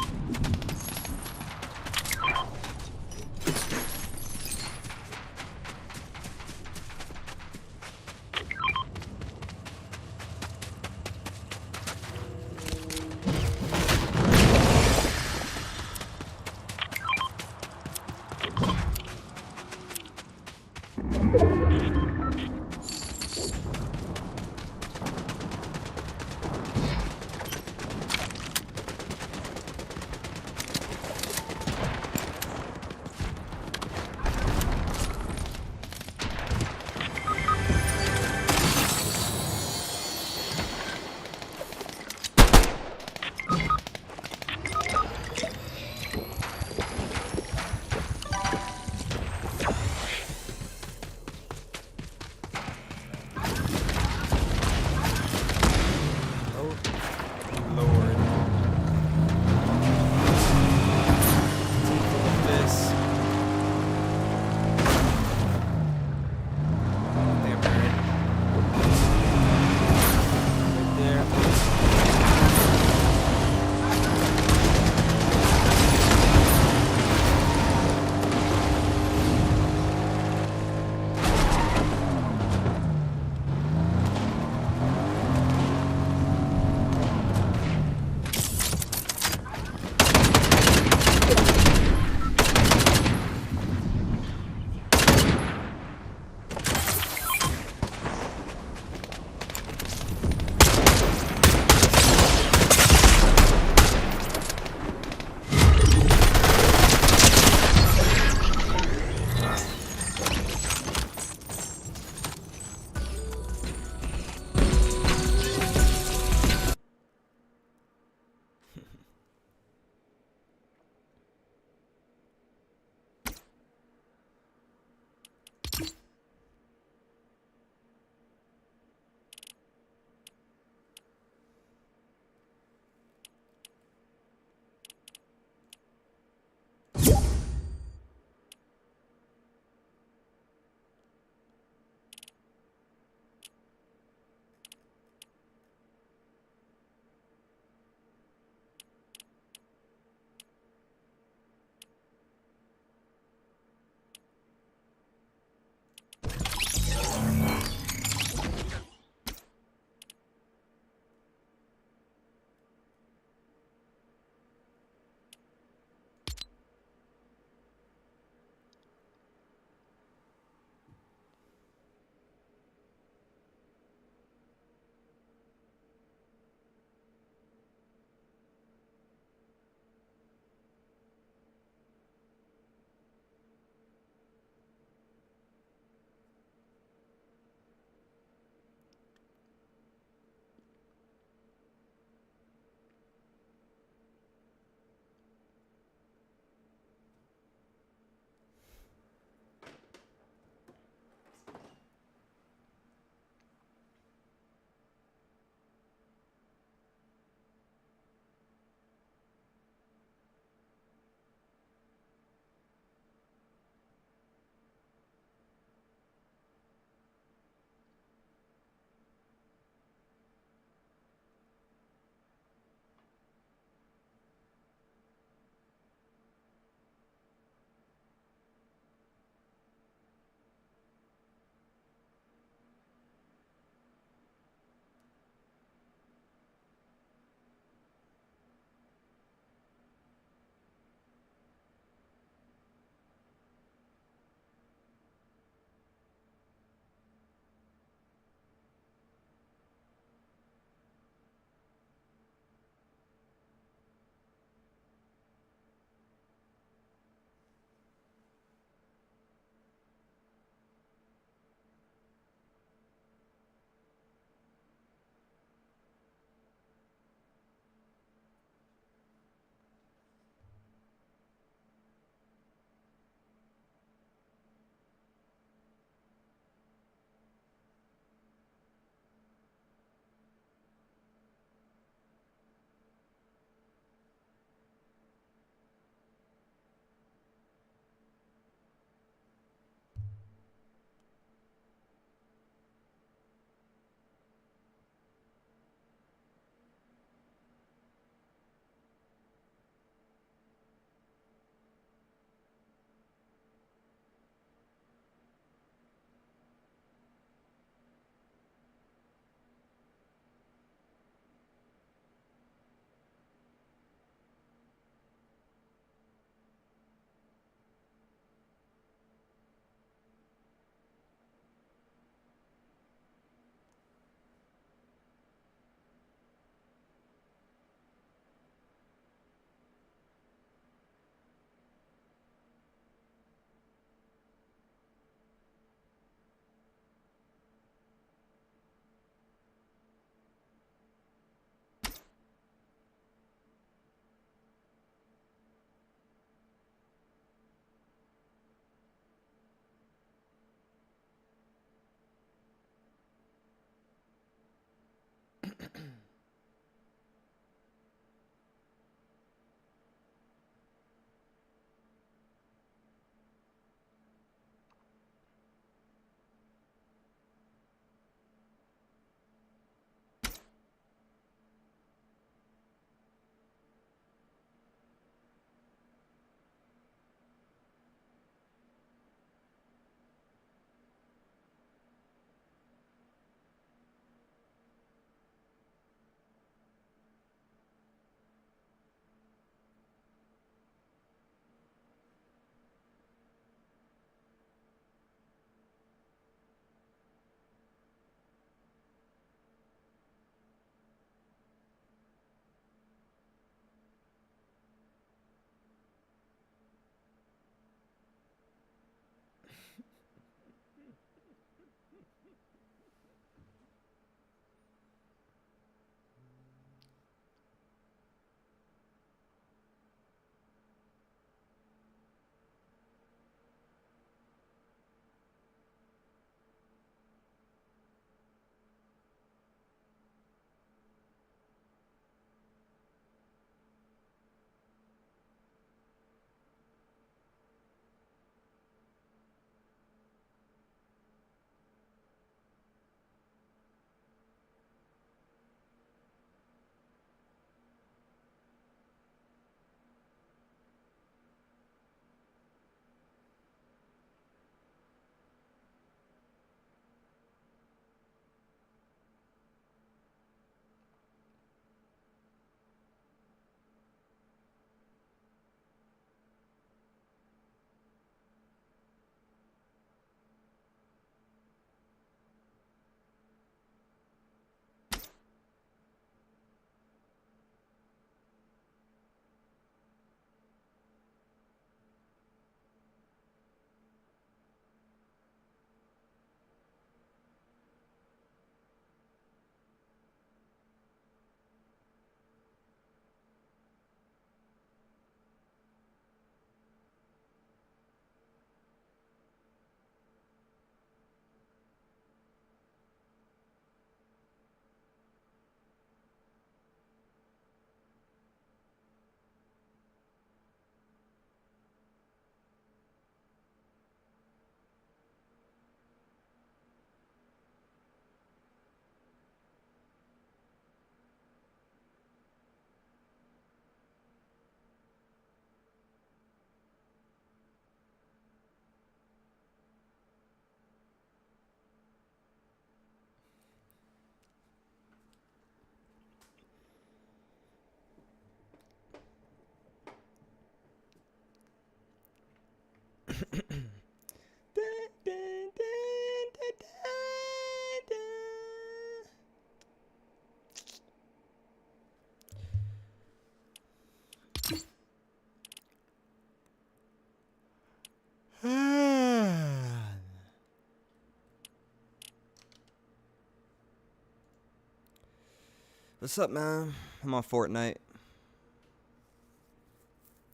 What's up, man? I'm on Fortnite.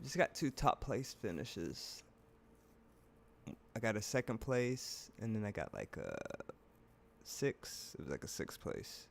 Just got 2 top place finishes. I got a 2nd place, and then I got like a 6. It was like a 6th place.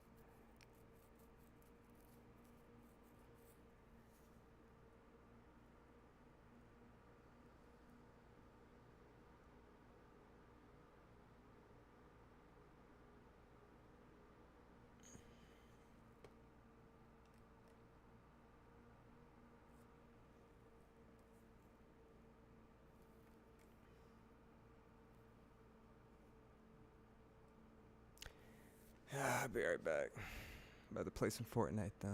I'll be right back. About to play some Fortnite though.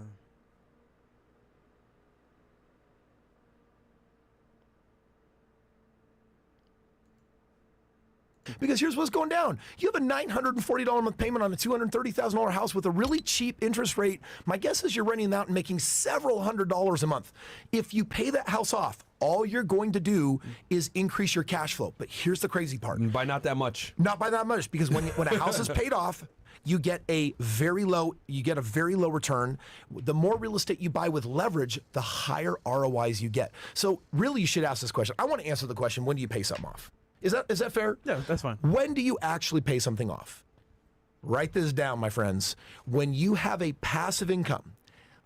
Because here's what's going down. You have a $940 a month payment on a $230,000 house with a really cheap interest rate. My guess is you're renting out and making several $100s a month. If you pay that house off, all you're going to do is increase your cash flow. But here's the crazy part. By not that much. Not by that much, because when a house is paid off, you get a very low return. The more real estate you buy with leverage, the higher ROIs you get. So really you should ask this question. I want to answer the question, when do you pay something off? Is that fair? Yeah, that's fine. When do you actually pay something off? Write this down, my friends. When you have a passive income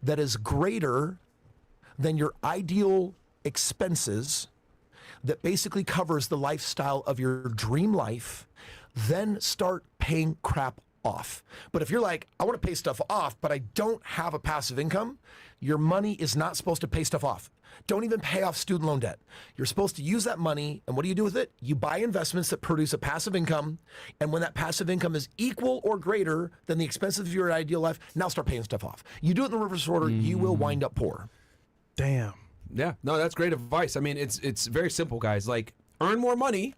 that is greater than your ideal expenses, that basically covers the lifestyle of your dream life, then start paying crap off. But if you're like, I want to pay stuff off, but I don't have a passive income, your money is not supposed to pay stuff off. Don't even pay off student loan debt. You're supposed to use that money, and what do you do with it? You buy investments that produce a passive income, and when that passive income is equal or greater than the expenses of your ideal life, now start paying stuff off. You do it in the reverse order, you will wind up poor. Damn. Yeah, no, that's great advice. I mean, it's very simple, guys. Like, earn more money,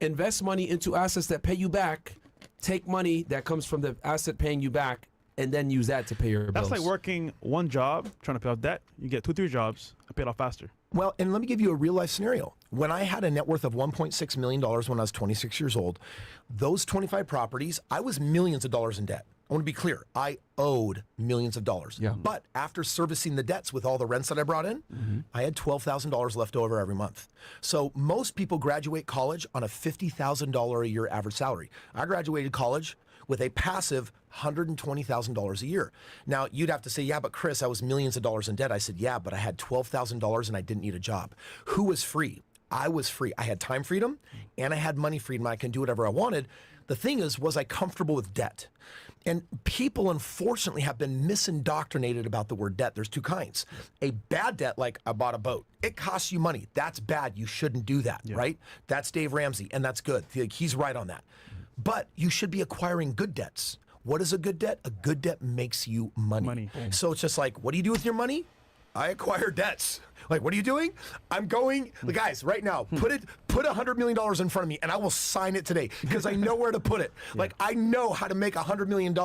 invest money into assets that pay you back, take money that comes from the asset paying you back, and then use that to pay your bills. That's like working one job, trying to pay off debt. You get 2-3 jobs and pay it off faster. Well, and let me give you a real life scenario. When I had a net worth of $1.6 million when I was 26 years old, those 25 properties, I was millions of dollars in debt. I want to be clear. I owed millions of dollars. Yeah. But after servicing the debts with all the rents that I brought in, I had $12,000 left over every month. So most people graduate college on a $50,000 a year average salary. I graduated college with a passive $120,000 a year. Now, you'd have to say, yeah, but Chris, I was millions of dollars in debt. I said, yeah, but I had $12,000 and I didn't need a job. Who was free? I was free. I had time freedom and I had money freedom. I can do whatever I wanted. The thing is, was I comfortable with debt? And people, unfortunately, have been misindoctrinated about the word debt. There's two kinds. A bad debt, like I bought a boat. It costs you money. That's bad. You shouldn't do that, right? That's Dave Ramsey, and that's good. He's right on that. But you should be acquiring good debts. What is a good debt? A good debt makes you money. So it's just like, what do you do with your money? I acquire debts. Like, what are you doing? I'm going, guys, right now, put $100 million in front of me and I will sign it today because I know where to put it. Like, I know how to make $100 million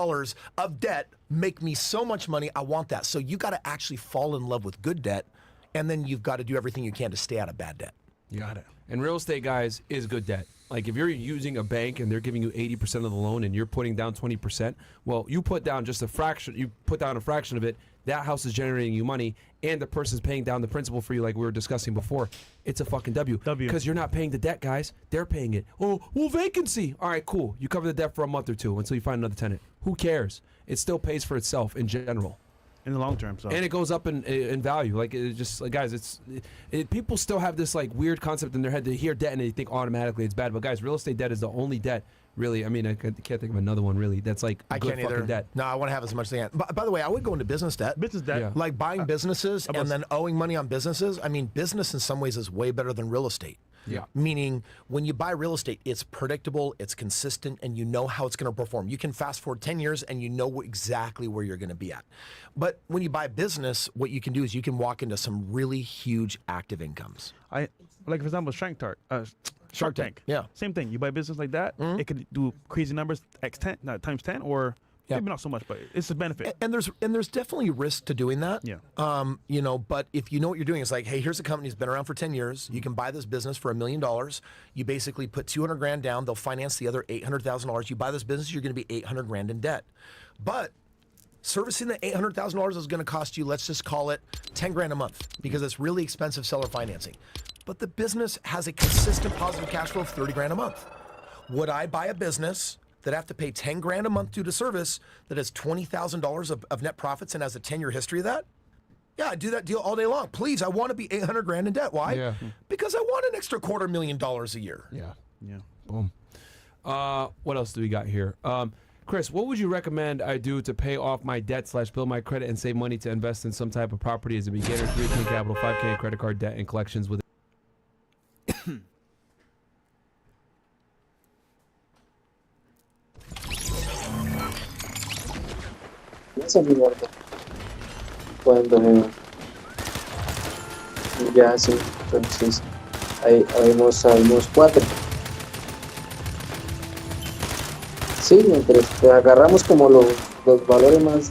of debt make me so much money. I want that. So you got to actually fall in love with good debt, and then you've got to do everything you can to stay out of bad debt. You got it. And real estate, guys, is good debt. Like, if you're using a bank and they're giving you 80% of the loan and you're putting down 20%, well, you put down just a fraction. You put down a fraction of it. That house is generating you money, and the person's paying down the principal for you, like we were discussing before. It's a fucking W. Because you're not paying the debt, guys. They're paying it. Oh, well, vacancy. All right, cool. You cover the debt for a month or two until you find another tenant. Who cares? It still pays for itself in general. In the long term, so. And it goes up in value. Like, it just, like, guys, people still have this, like, weird concept in their head. They hear debt and they think automatically it's bad. But, guys, real estate debt is the only debt, really. I mean, I can't think of another one, really, that's, like, good fucking debt. No, I want to have as much as I can. By the way, I would go into business debt. Business debt. Yeah. Like buying businesses and then owing money on businesses. I mean, business in some ways is way better than real estate. Yeah. Meaning, when you buy real estate, it's predictable, it's consistent, and you know how it's going to perform. You can fast forward 10 years and you know exactly where you're going to be at. But when you buy business, what you can do is you can walk into some really huge active incomes. Like, for example, Shark Tank. Yeah. Same thing. You buy a business like that, it could do crazy numbers times 10, or maybe not so much, but it's a benefit. And there's definitely risk to doing that. Yeah. You know, but if you know what you're doing, it's like, hey, here's a company that's been around for 10 years. You can buy this business for $1 million. You basically put $200,000 down. They'll finance the other $800,000. You buy this business, you're going to be $800,000 in debt. But servicing the $800,000 is going to cost you, let's just call it $10,000 a month, because it's really expensive seller financing. But the business has a consistent positive cash flow of $30,000 a month. Would I buy a business that I have to pay $10,000 a month due to service that has $20,000 of net profits and has a 10-year history of that? Yeah, I'd do that deal all day long. Please, I want to be $800,000 in debt. Why? Yeah. Because I want an extra $250,000 a year. Yeah. Yeah. Boom. What else do we got here? Chris, what would you recommend I do to pay off my debt / build my credit and save money to invest in some type of property as a beginner? 3K capital, 5K credit card debt, and collections with Piensa mi gordo cuando ya sí, entonces ahí habemos 4. Sí, mientras pues, agarramos como los valores más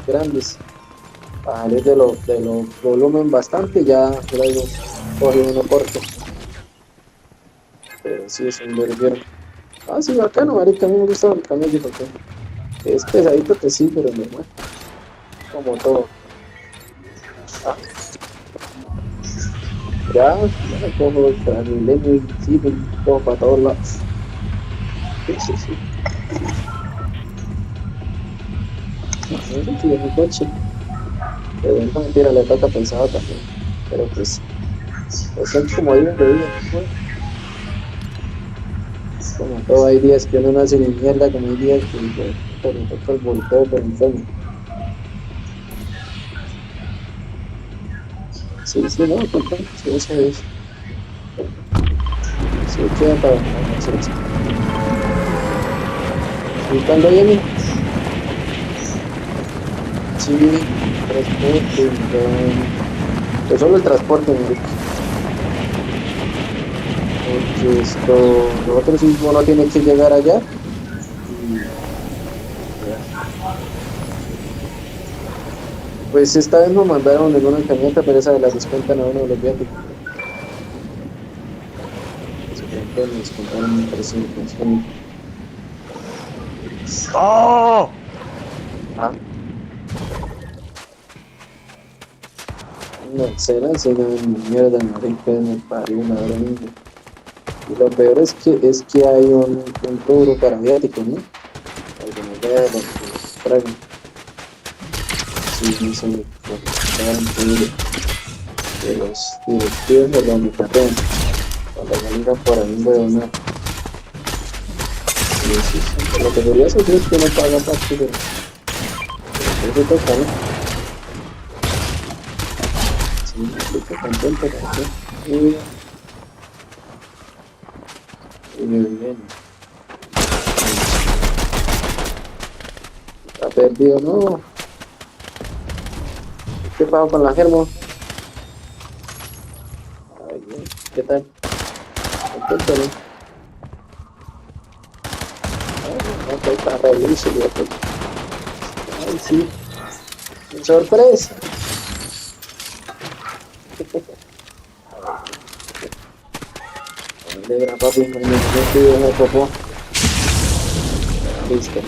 grandes para salir de lo volumen bastante, ya luego coge uno corto, pero sí es un verguero. Sí, bacano, marica, a mí me gusta el camello porque es pesadito que sí, pero me mueve como todo. Ya me cojo el Transmilenio y sí, me cojo para todos lados. Sí. Eso sí, es un coche. Pero no, mentira, le toca pensado también. Pero pues, son como días de vida. Bueno, como todo, hay días que uno no hace ni mierda, como hay días que pues, puta, le toca el volteo por enfermo. Sí, sí, no, contento, sí, gracias a Dios. Sí, queda para hacer eso. ¿Y cuándo viene? Sí, transporte, pues solo el transporte, marica. Porque lo otro sí uno tiene que llegar allá y ya. Pues esta vez nos mandaron en una camioneta, pero esa de las descuentan a uno de los viáticos. Por ejemplo, nos descontaron un 300. ¡Oh! Ah, no, cena, mierda, marica, me parió una hora mismo. Y lo peor es que hay un rubro para viáticos, ¿no? Para que nos vean, para que nos traigan. Sí, no sé, para que nos traigan de los directivos de la Unicatea. Cuando salgan por ahí, huevonar. Sí, sí, sí. Lo que debería hacer es que no paga taxi, pero eso toca, ¿no? Sí, estoy contento, ¿no? Muy bien. Está perdido, ¿no? ¿Qué pasó con la Germo? Ay, bien. ¿Qué tal? Contento, ¿no? Ay, no, está revolución, ay, sí. Sorpresa. Alegra, papi, me estoy en el popó. Listo.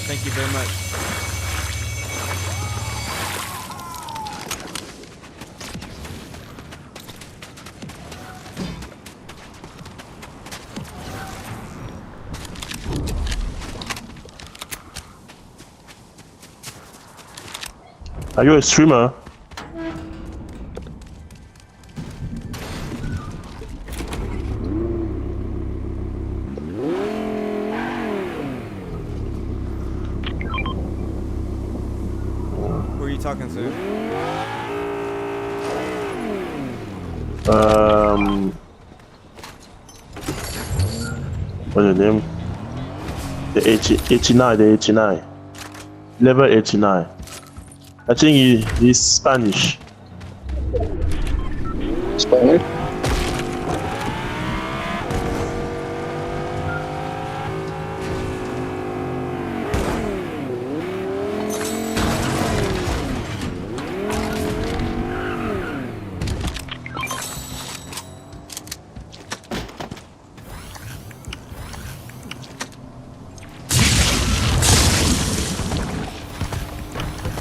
Thank you very much. Are you a streamer? Who are you talking to? What's the name? The 89, the 89. Level 89. I think he's Spanish. Spanish?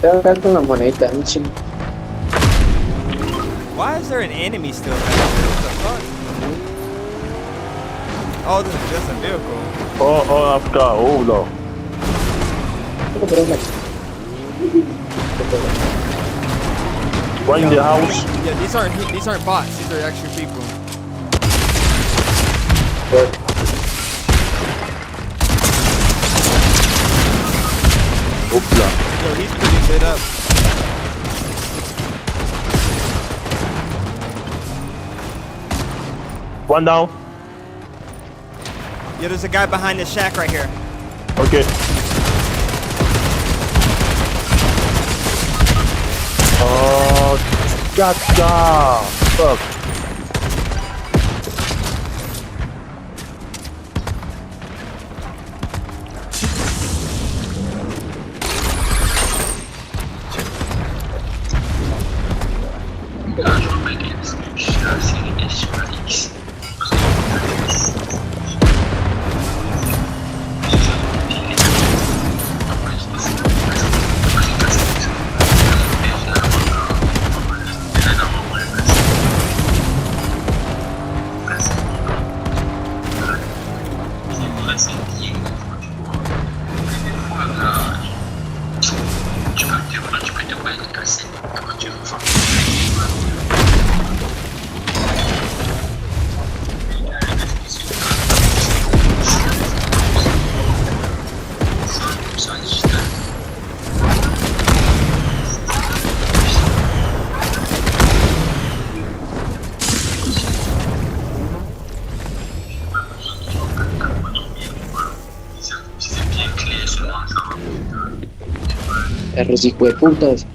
Tengo acá con la monedita, un chingo. Why is there an enemy still back there? What the fuck? Oh, this is just a vehicle. Oh, I've got. Oh, no. Right in the house. Yeah, these aren't bots. These are actual people. Oopla. Yo, he's pretty lit up. One down. Yeah, there's a guy behind this shack right here. Okay. Oh, gotcha. Fuck. Perros hijo de putas.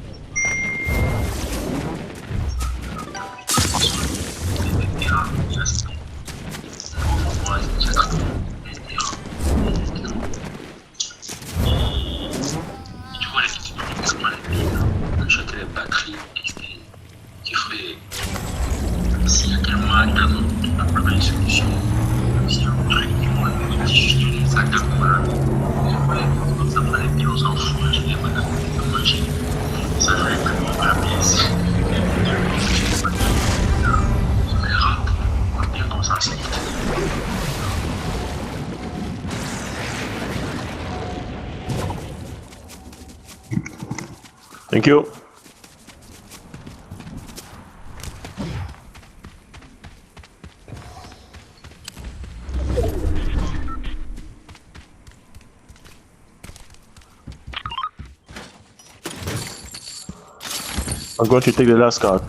Thank you. I'm going to take the last card.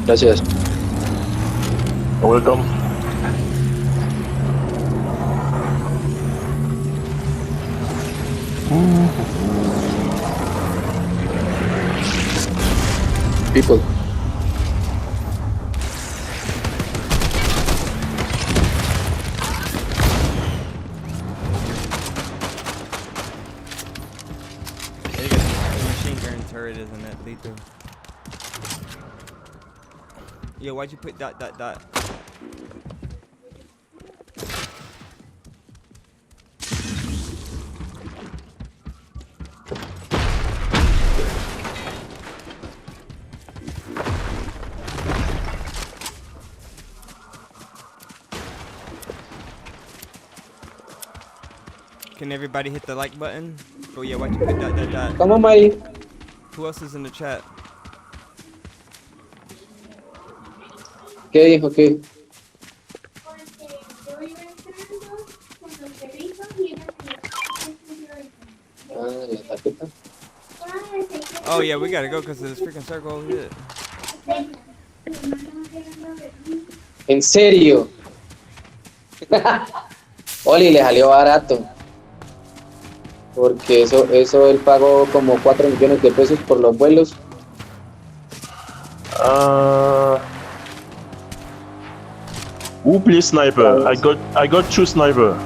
Gracias. Welcome. People. Machine gun turret, isn't it? Lethal. Yo, why'd you put dot? Can everybody hit the like button? Oh yeah, why'd you put that? Come on, Mari. Who else is in the chat? ¿Qué dijo? ¿Qué? Ah, la tarjeta. Oh yeah, we gotta go because of this freaking circle over here. ¿En serio? Oli, le salió barato. Porque eso él pagó como 4 millones de pesos por los vuelos. Who plays sniper? I got 2 sniper.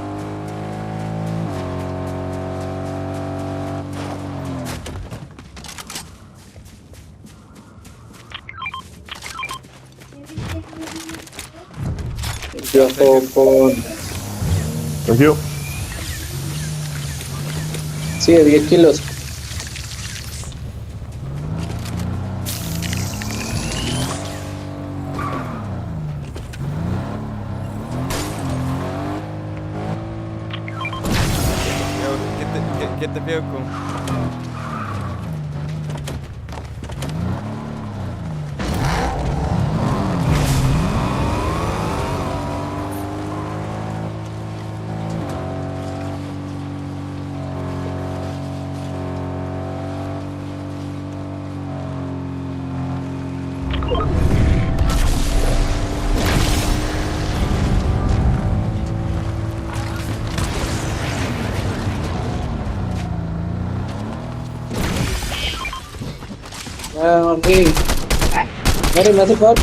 Yo con... Thank you. Sí, de 10 kilos. Yo, get the vehicle. Mari, Mari, ¿me hace favor?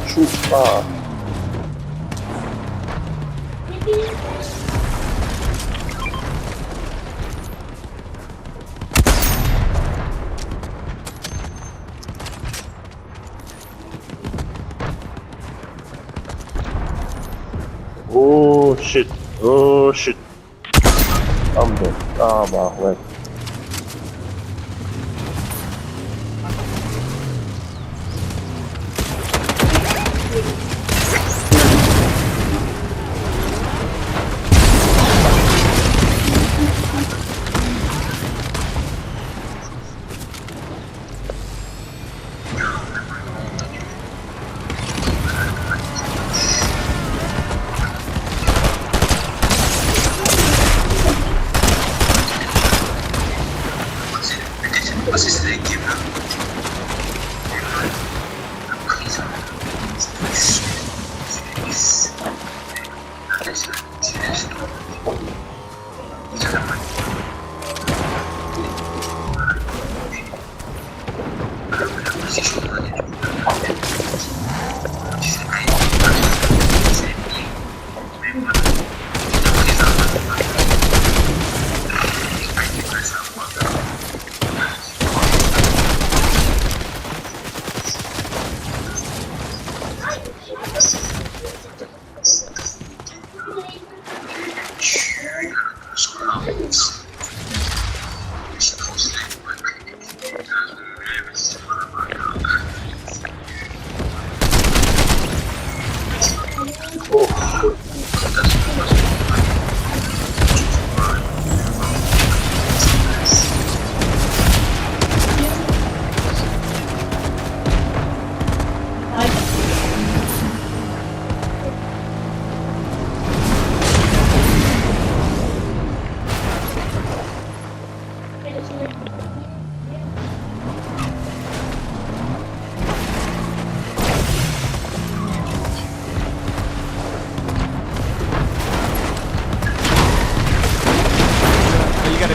Chupa. Oh shit. Oh shit. I'm dead. Ah, bah, ouais.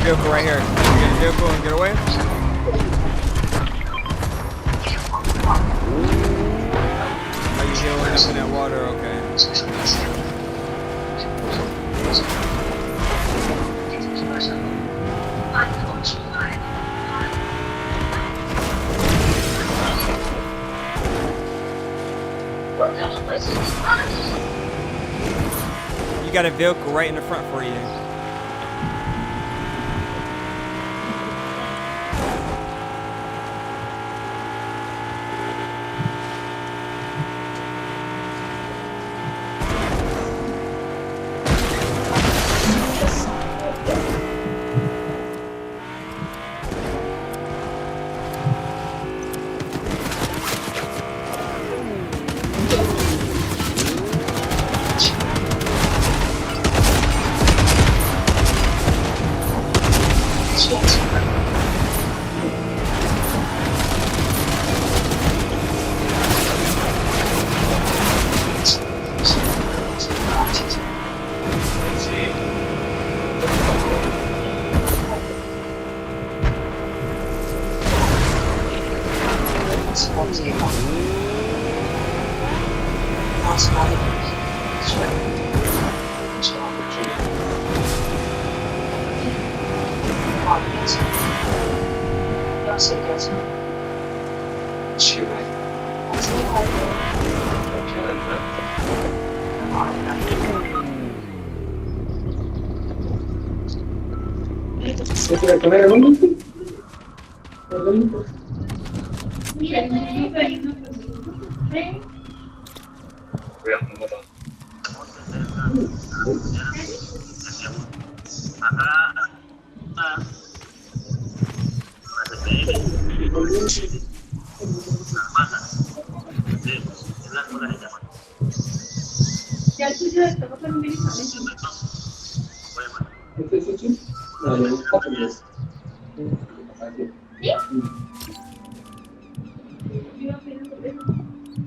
Vehicle right here. You get a vehicle and get away. Are you healing up in that water? Okay. got a vehicle right in the front for you.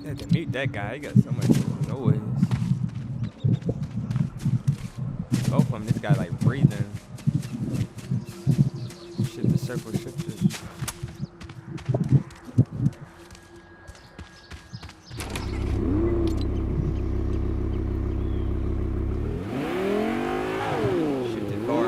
Had to mute that guy. He got so much noise. Both of them, this guy like breathing. Shit, the circle shifted. Shifted far.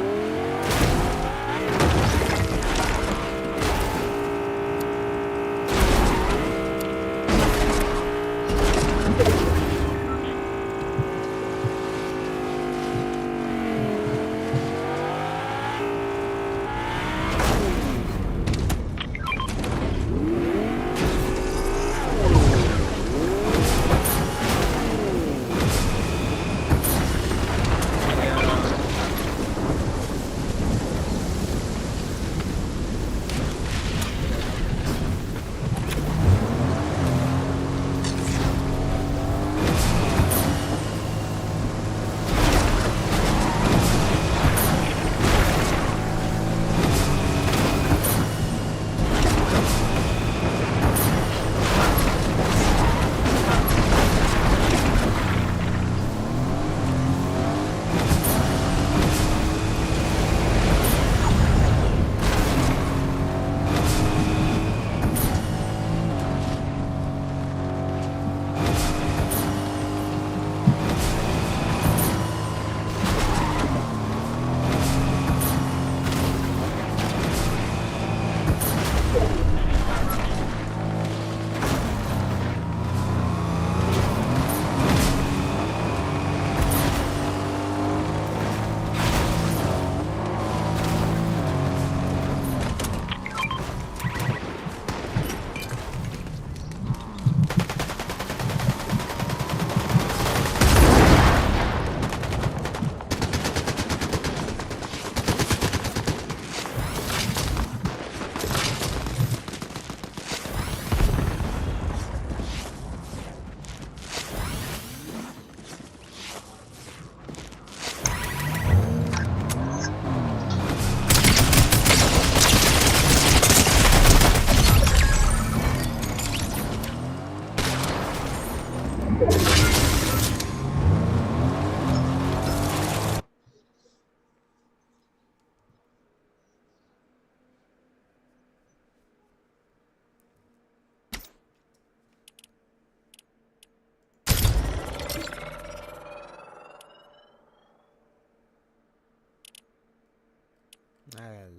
I got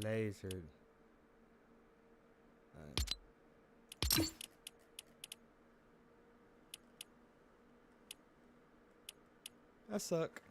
lasered. I suck.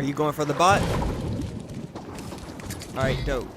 you going for the bot? All right, dope.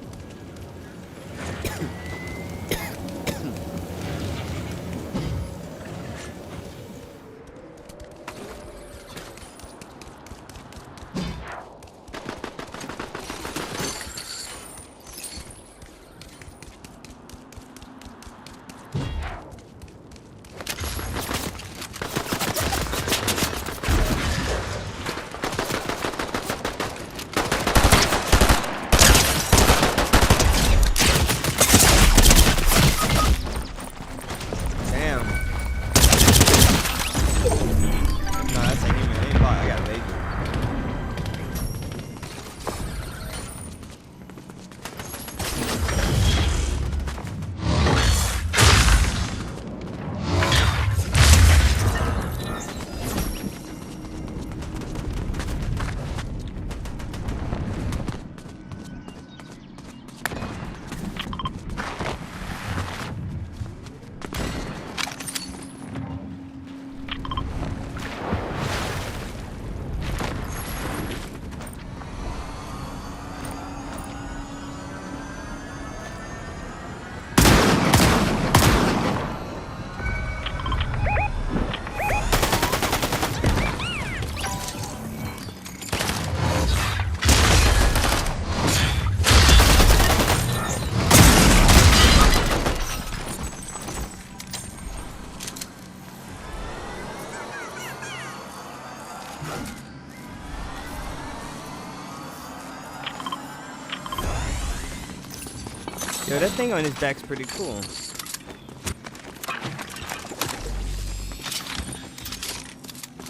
Yo, that thing on his back's pretty cool.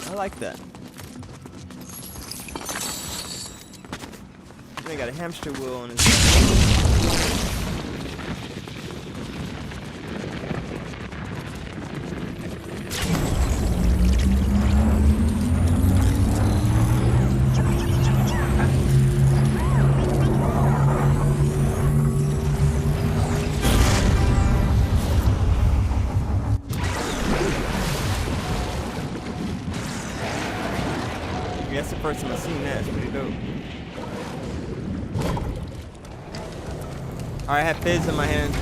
I like that. They got a hamster wheel on his back. That's the first time I've seen that. It's pretty dope. Alright, I have fizz in my hand.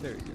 There you go.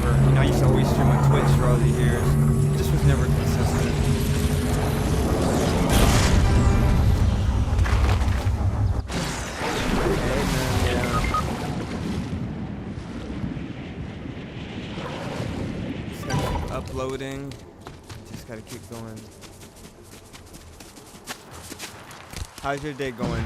never, you know, I used to always stream on Twitch for all these years. It just was never consistent. Just gotta keep uploading. Just gotta keep going. How's your day going?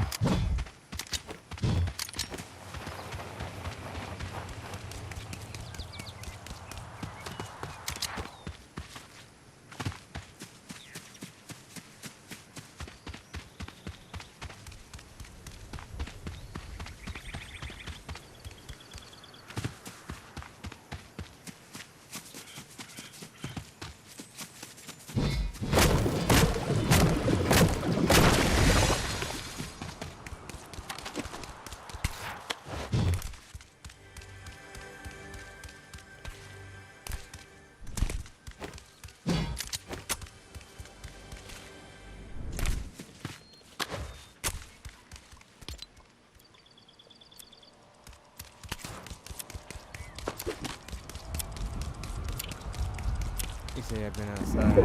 You say I've been outside.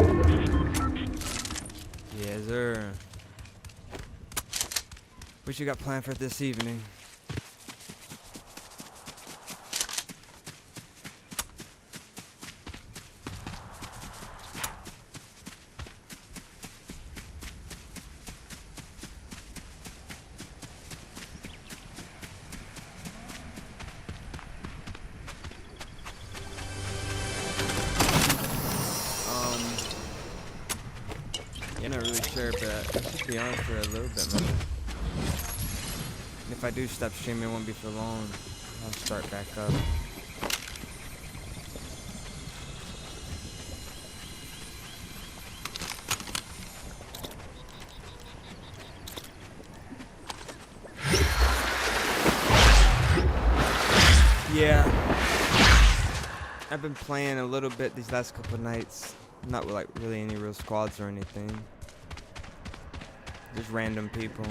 Yes, sir. What you got planned for this evening? Yeah, not really sure, but I should be on for a little bit more. And if I do stop streaming, it won't be for long. I'll start back up. Yeah. I've been playing a little bit these last couple nights. Not with like really any real squads or anything. Just random people.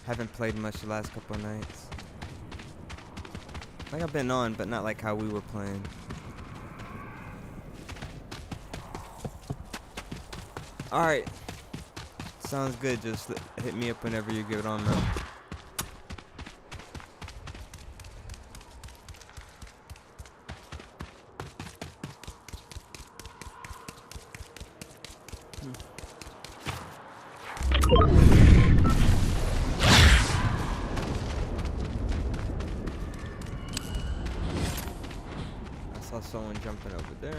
Haven't played much the last couple of nights. Like I've been on, but not like how we were playing. Alright. Sounds good. Just hit me up whenever you get on, man. I saw someone jumping over there.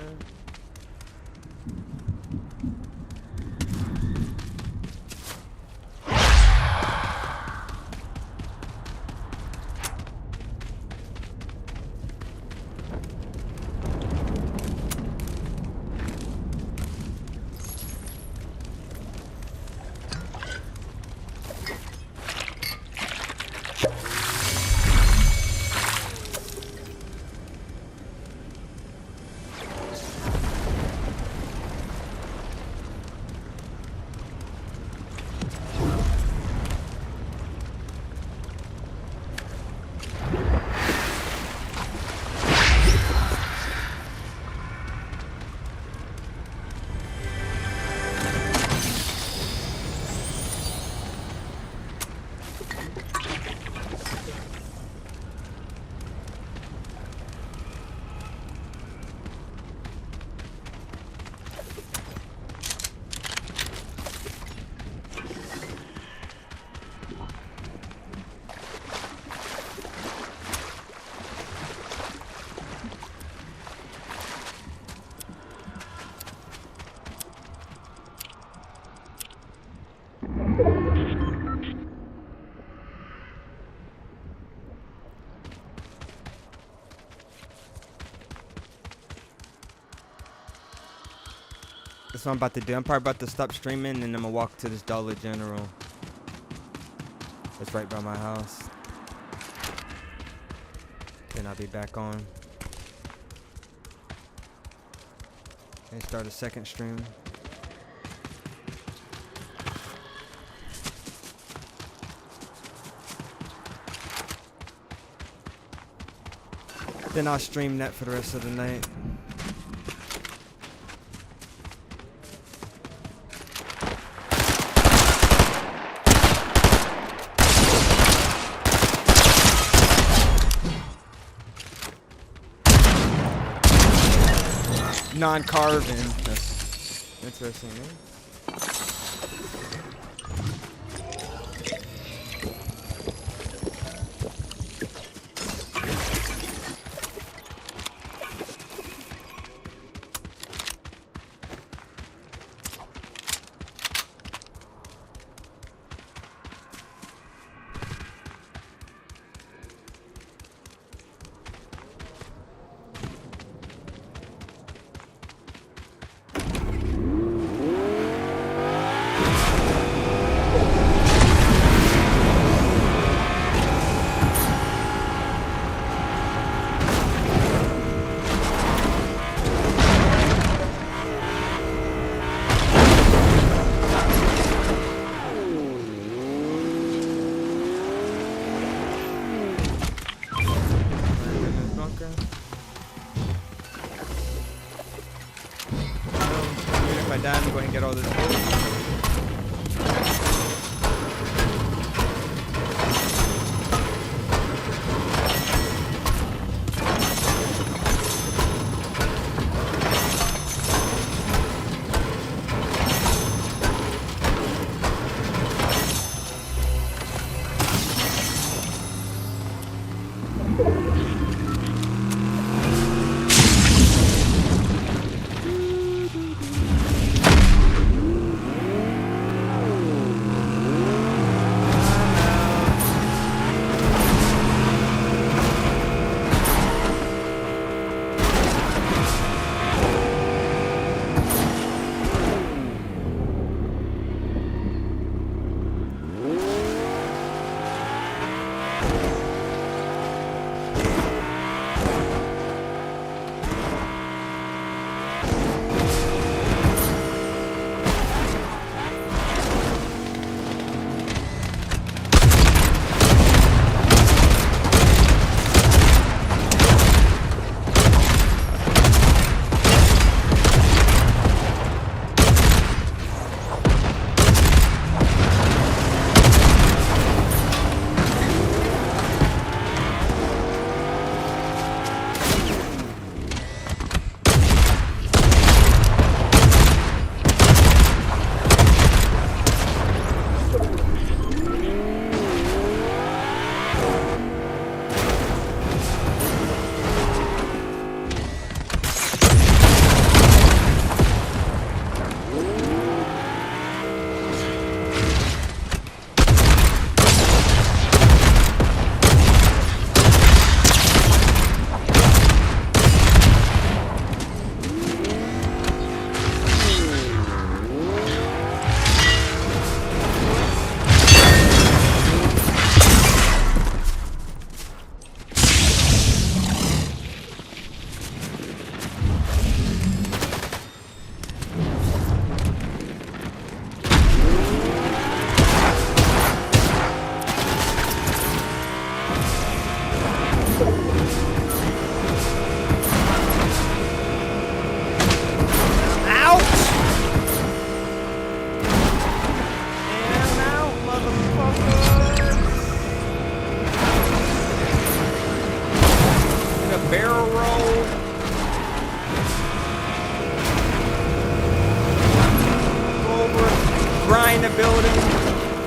That's what I'm about to do. I'm probably about to stop streaming and I'm gonna walk to this Dollar General. It's right by my house. Then I'll be back on. And start a second stream. Then I'll stream that for the rest of the night. Non-carbon. That's interesting, right? If I die, I'm going to get all this gold.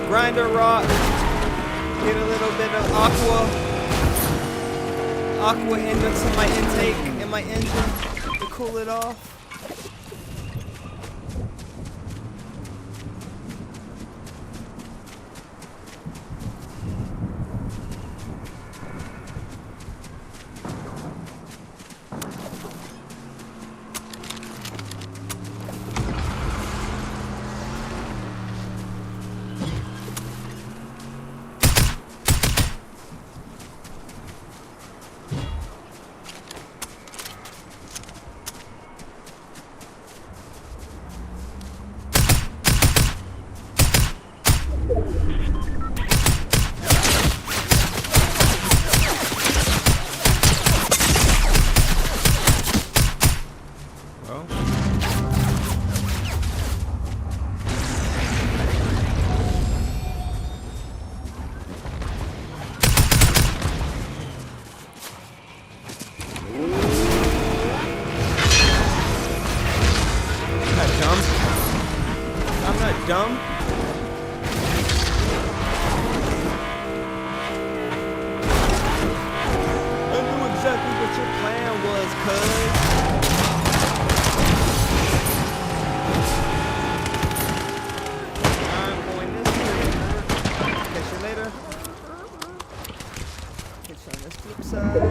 Grinder rock, get a little bit of aqua into my intake and my engine to cool it off. dumb? I knew exactly what your plan was, cuz. I'm going this way. Catch you later. Catch you on this flip side.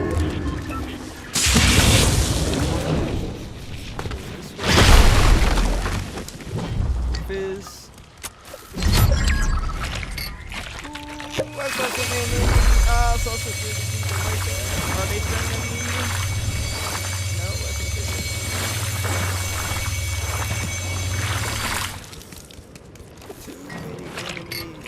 Fizz. Ooh, I saw some enemy. I saw some enemy right there. Are they friendly me? No, I think they did. Too many enemies.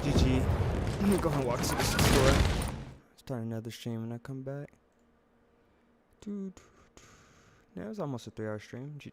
GG. I'm gonna go ahead and walk to the store. Start another stream when I come back. Dude. That was almost a 3-hour stream. GG.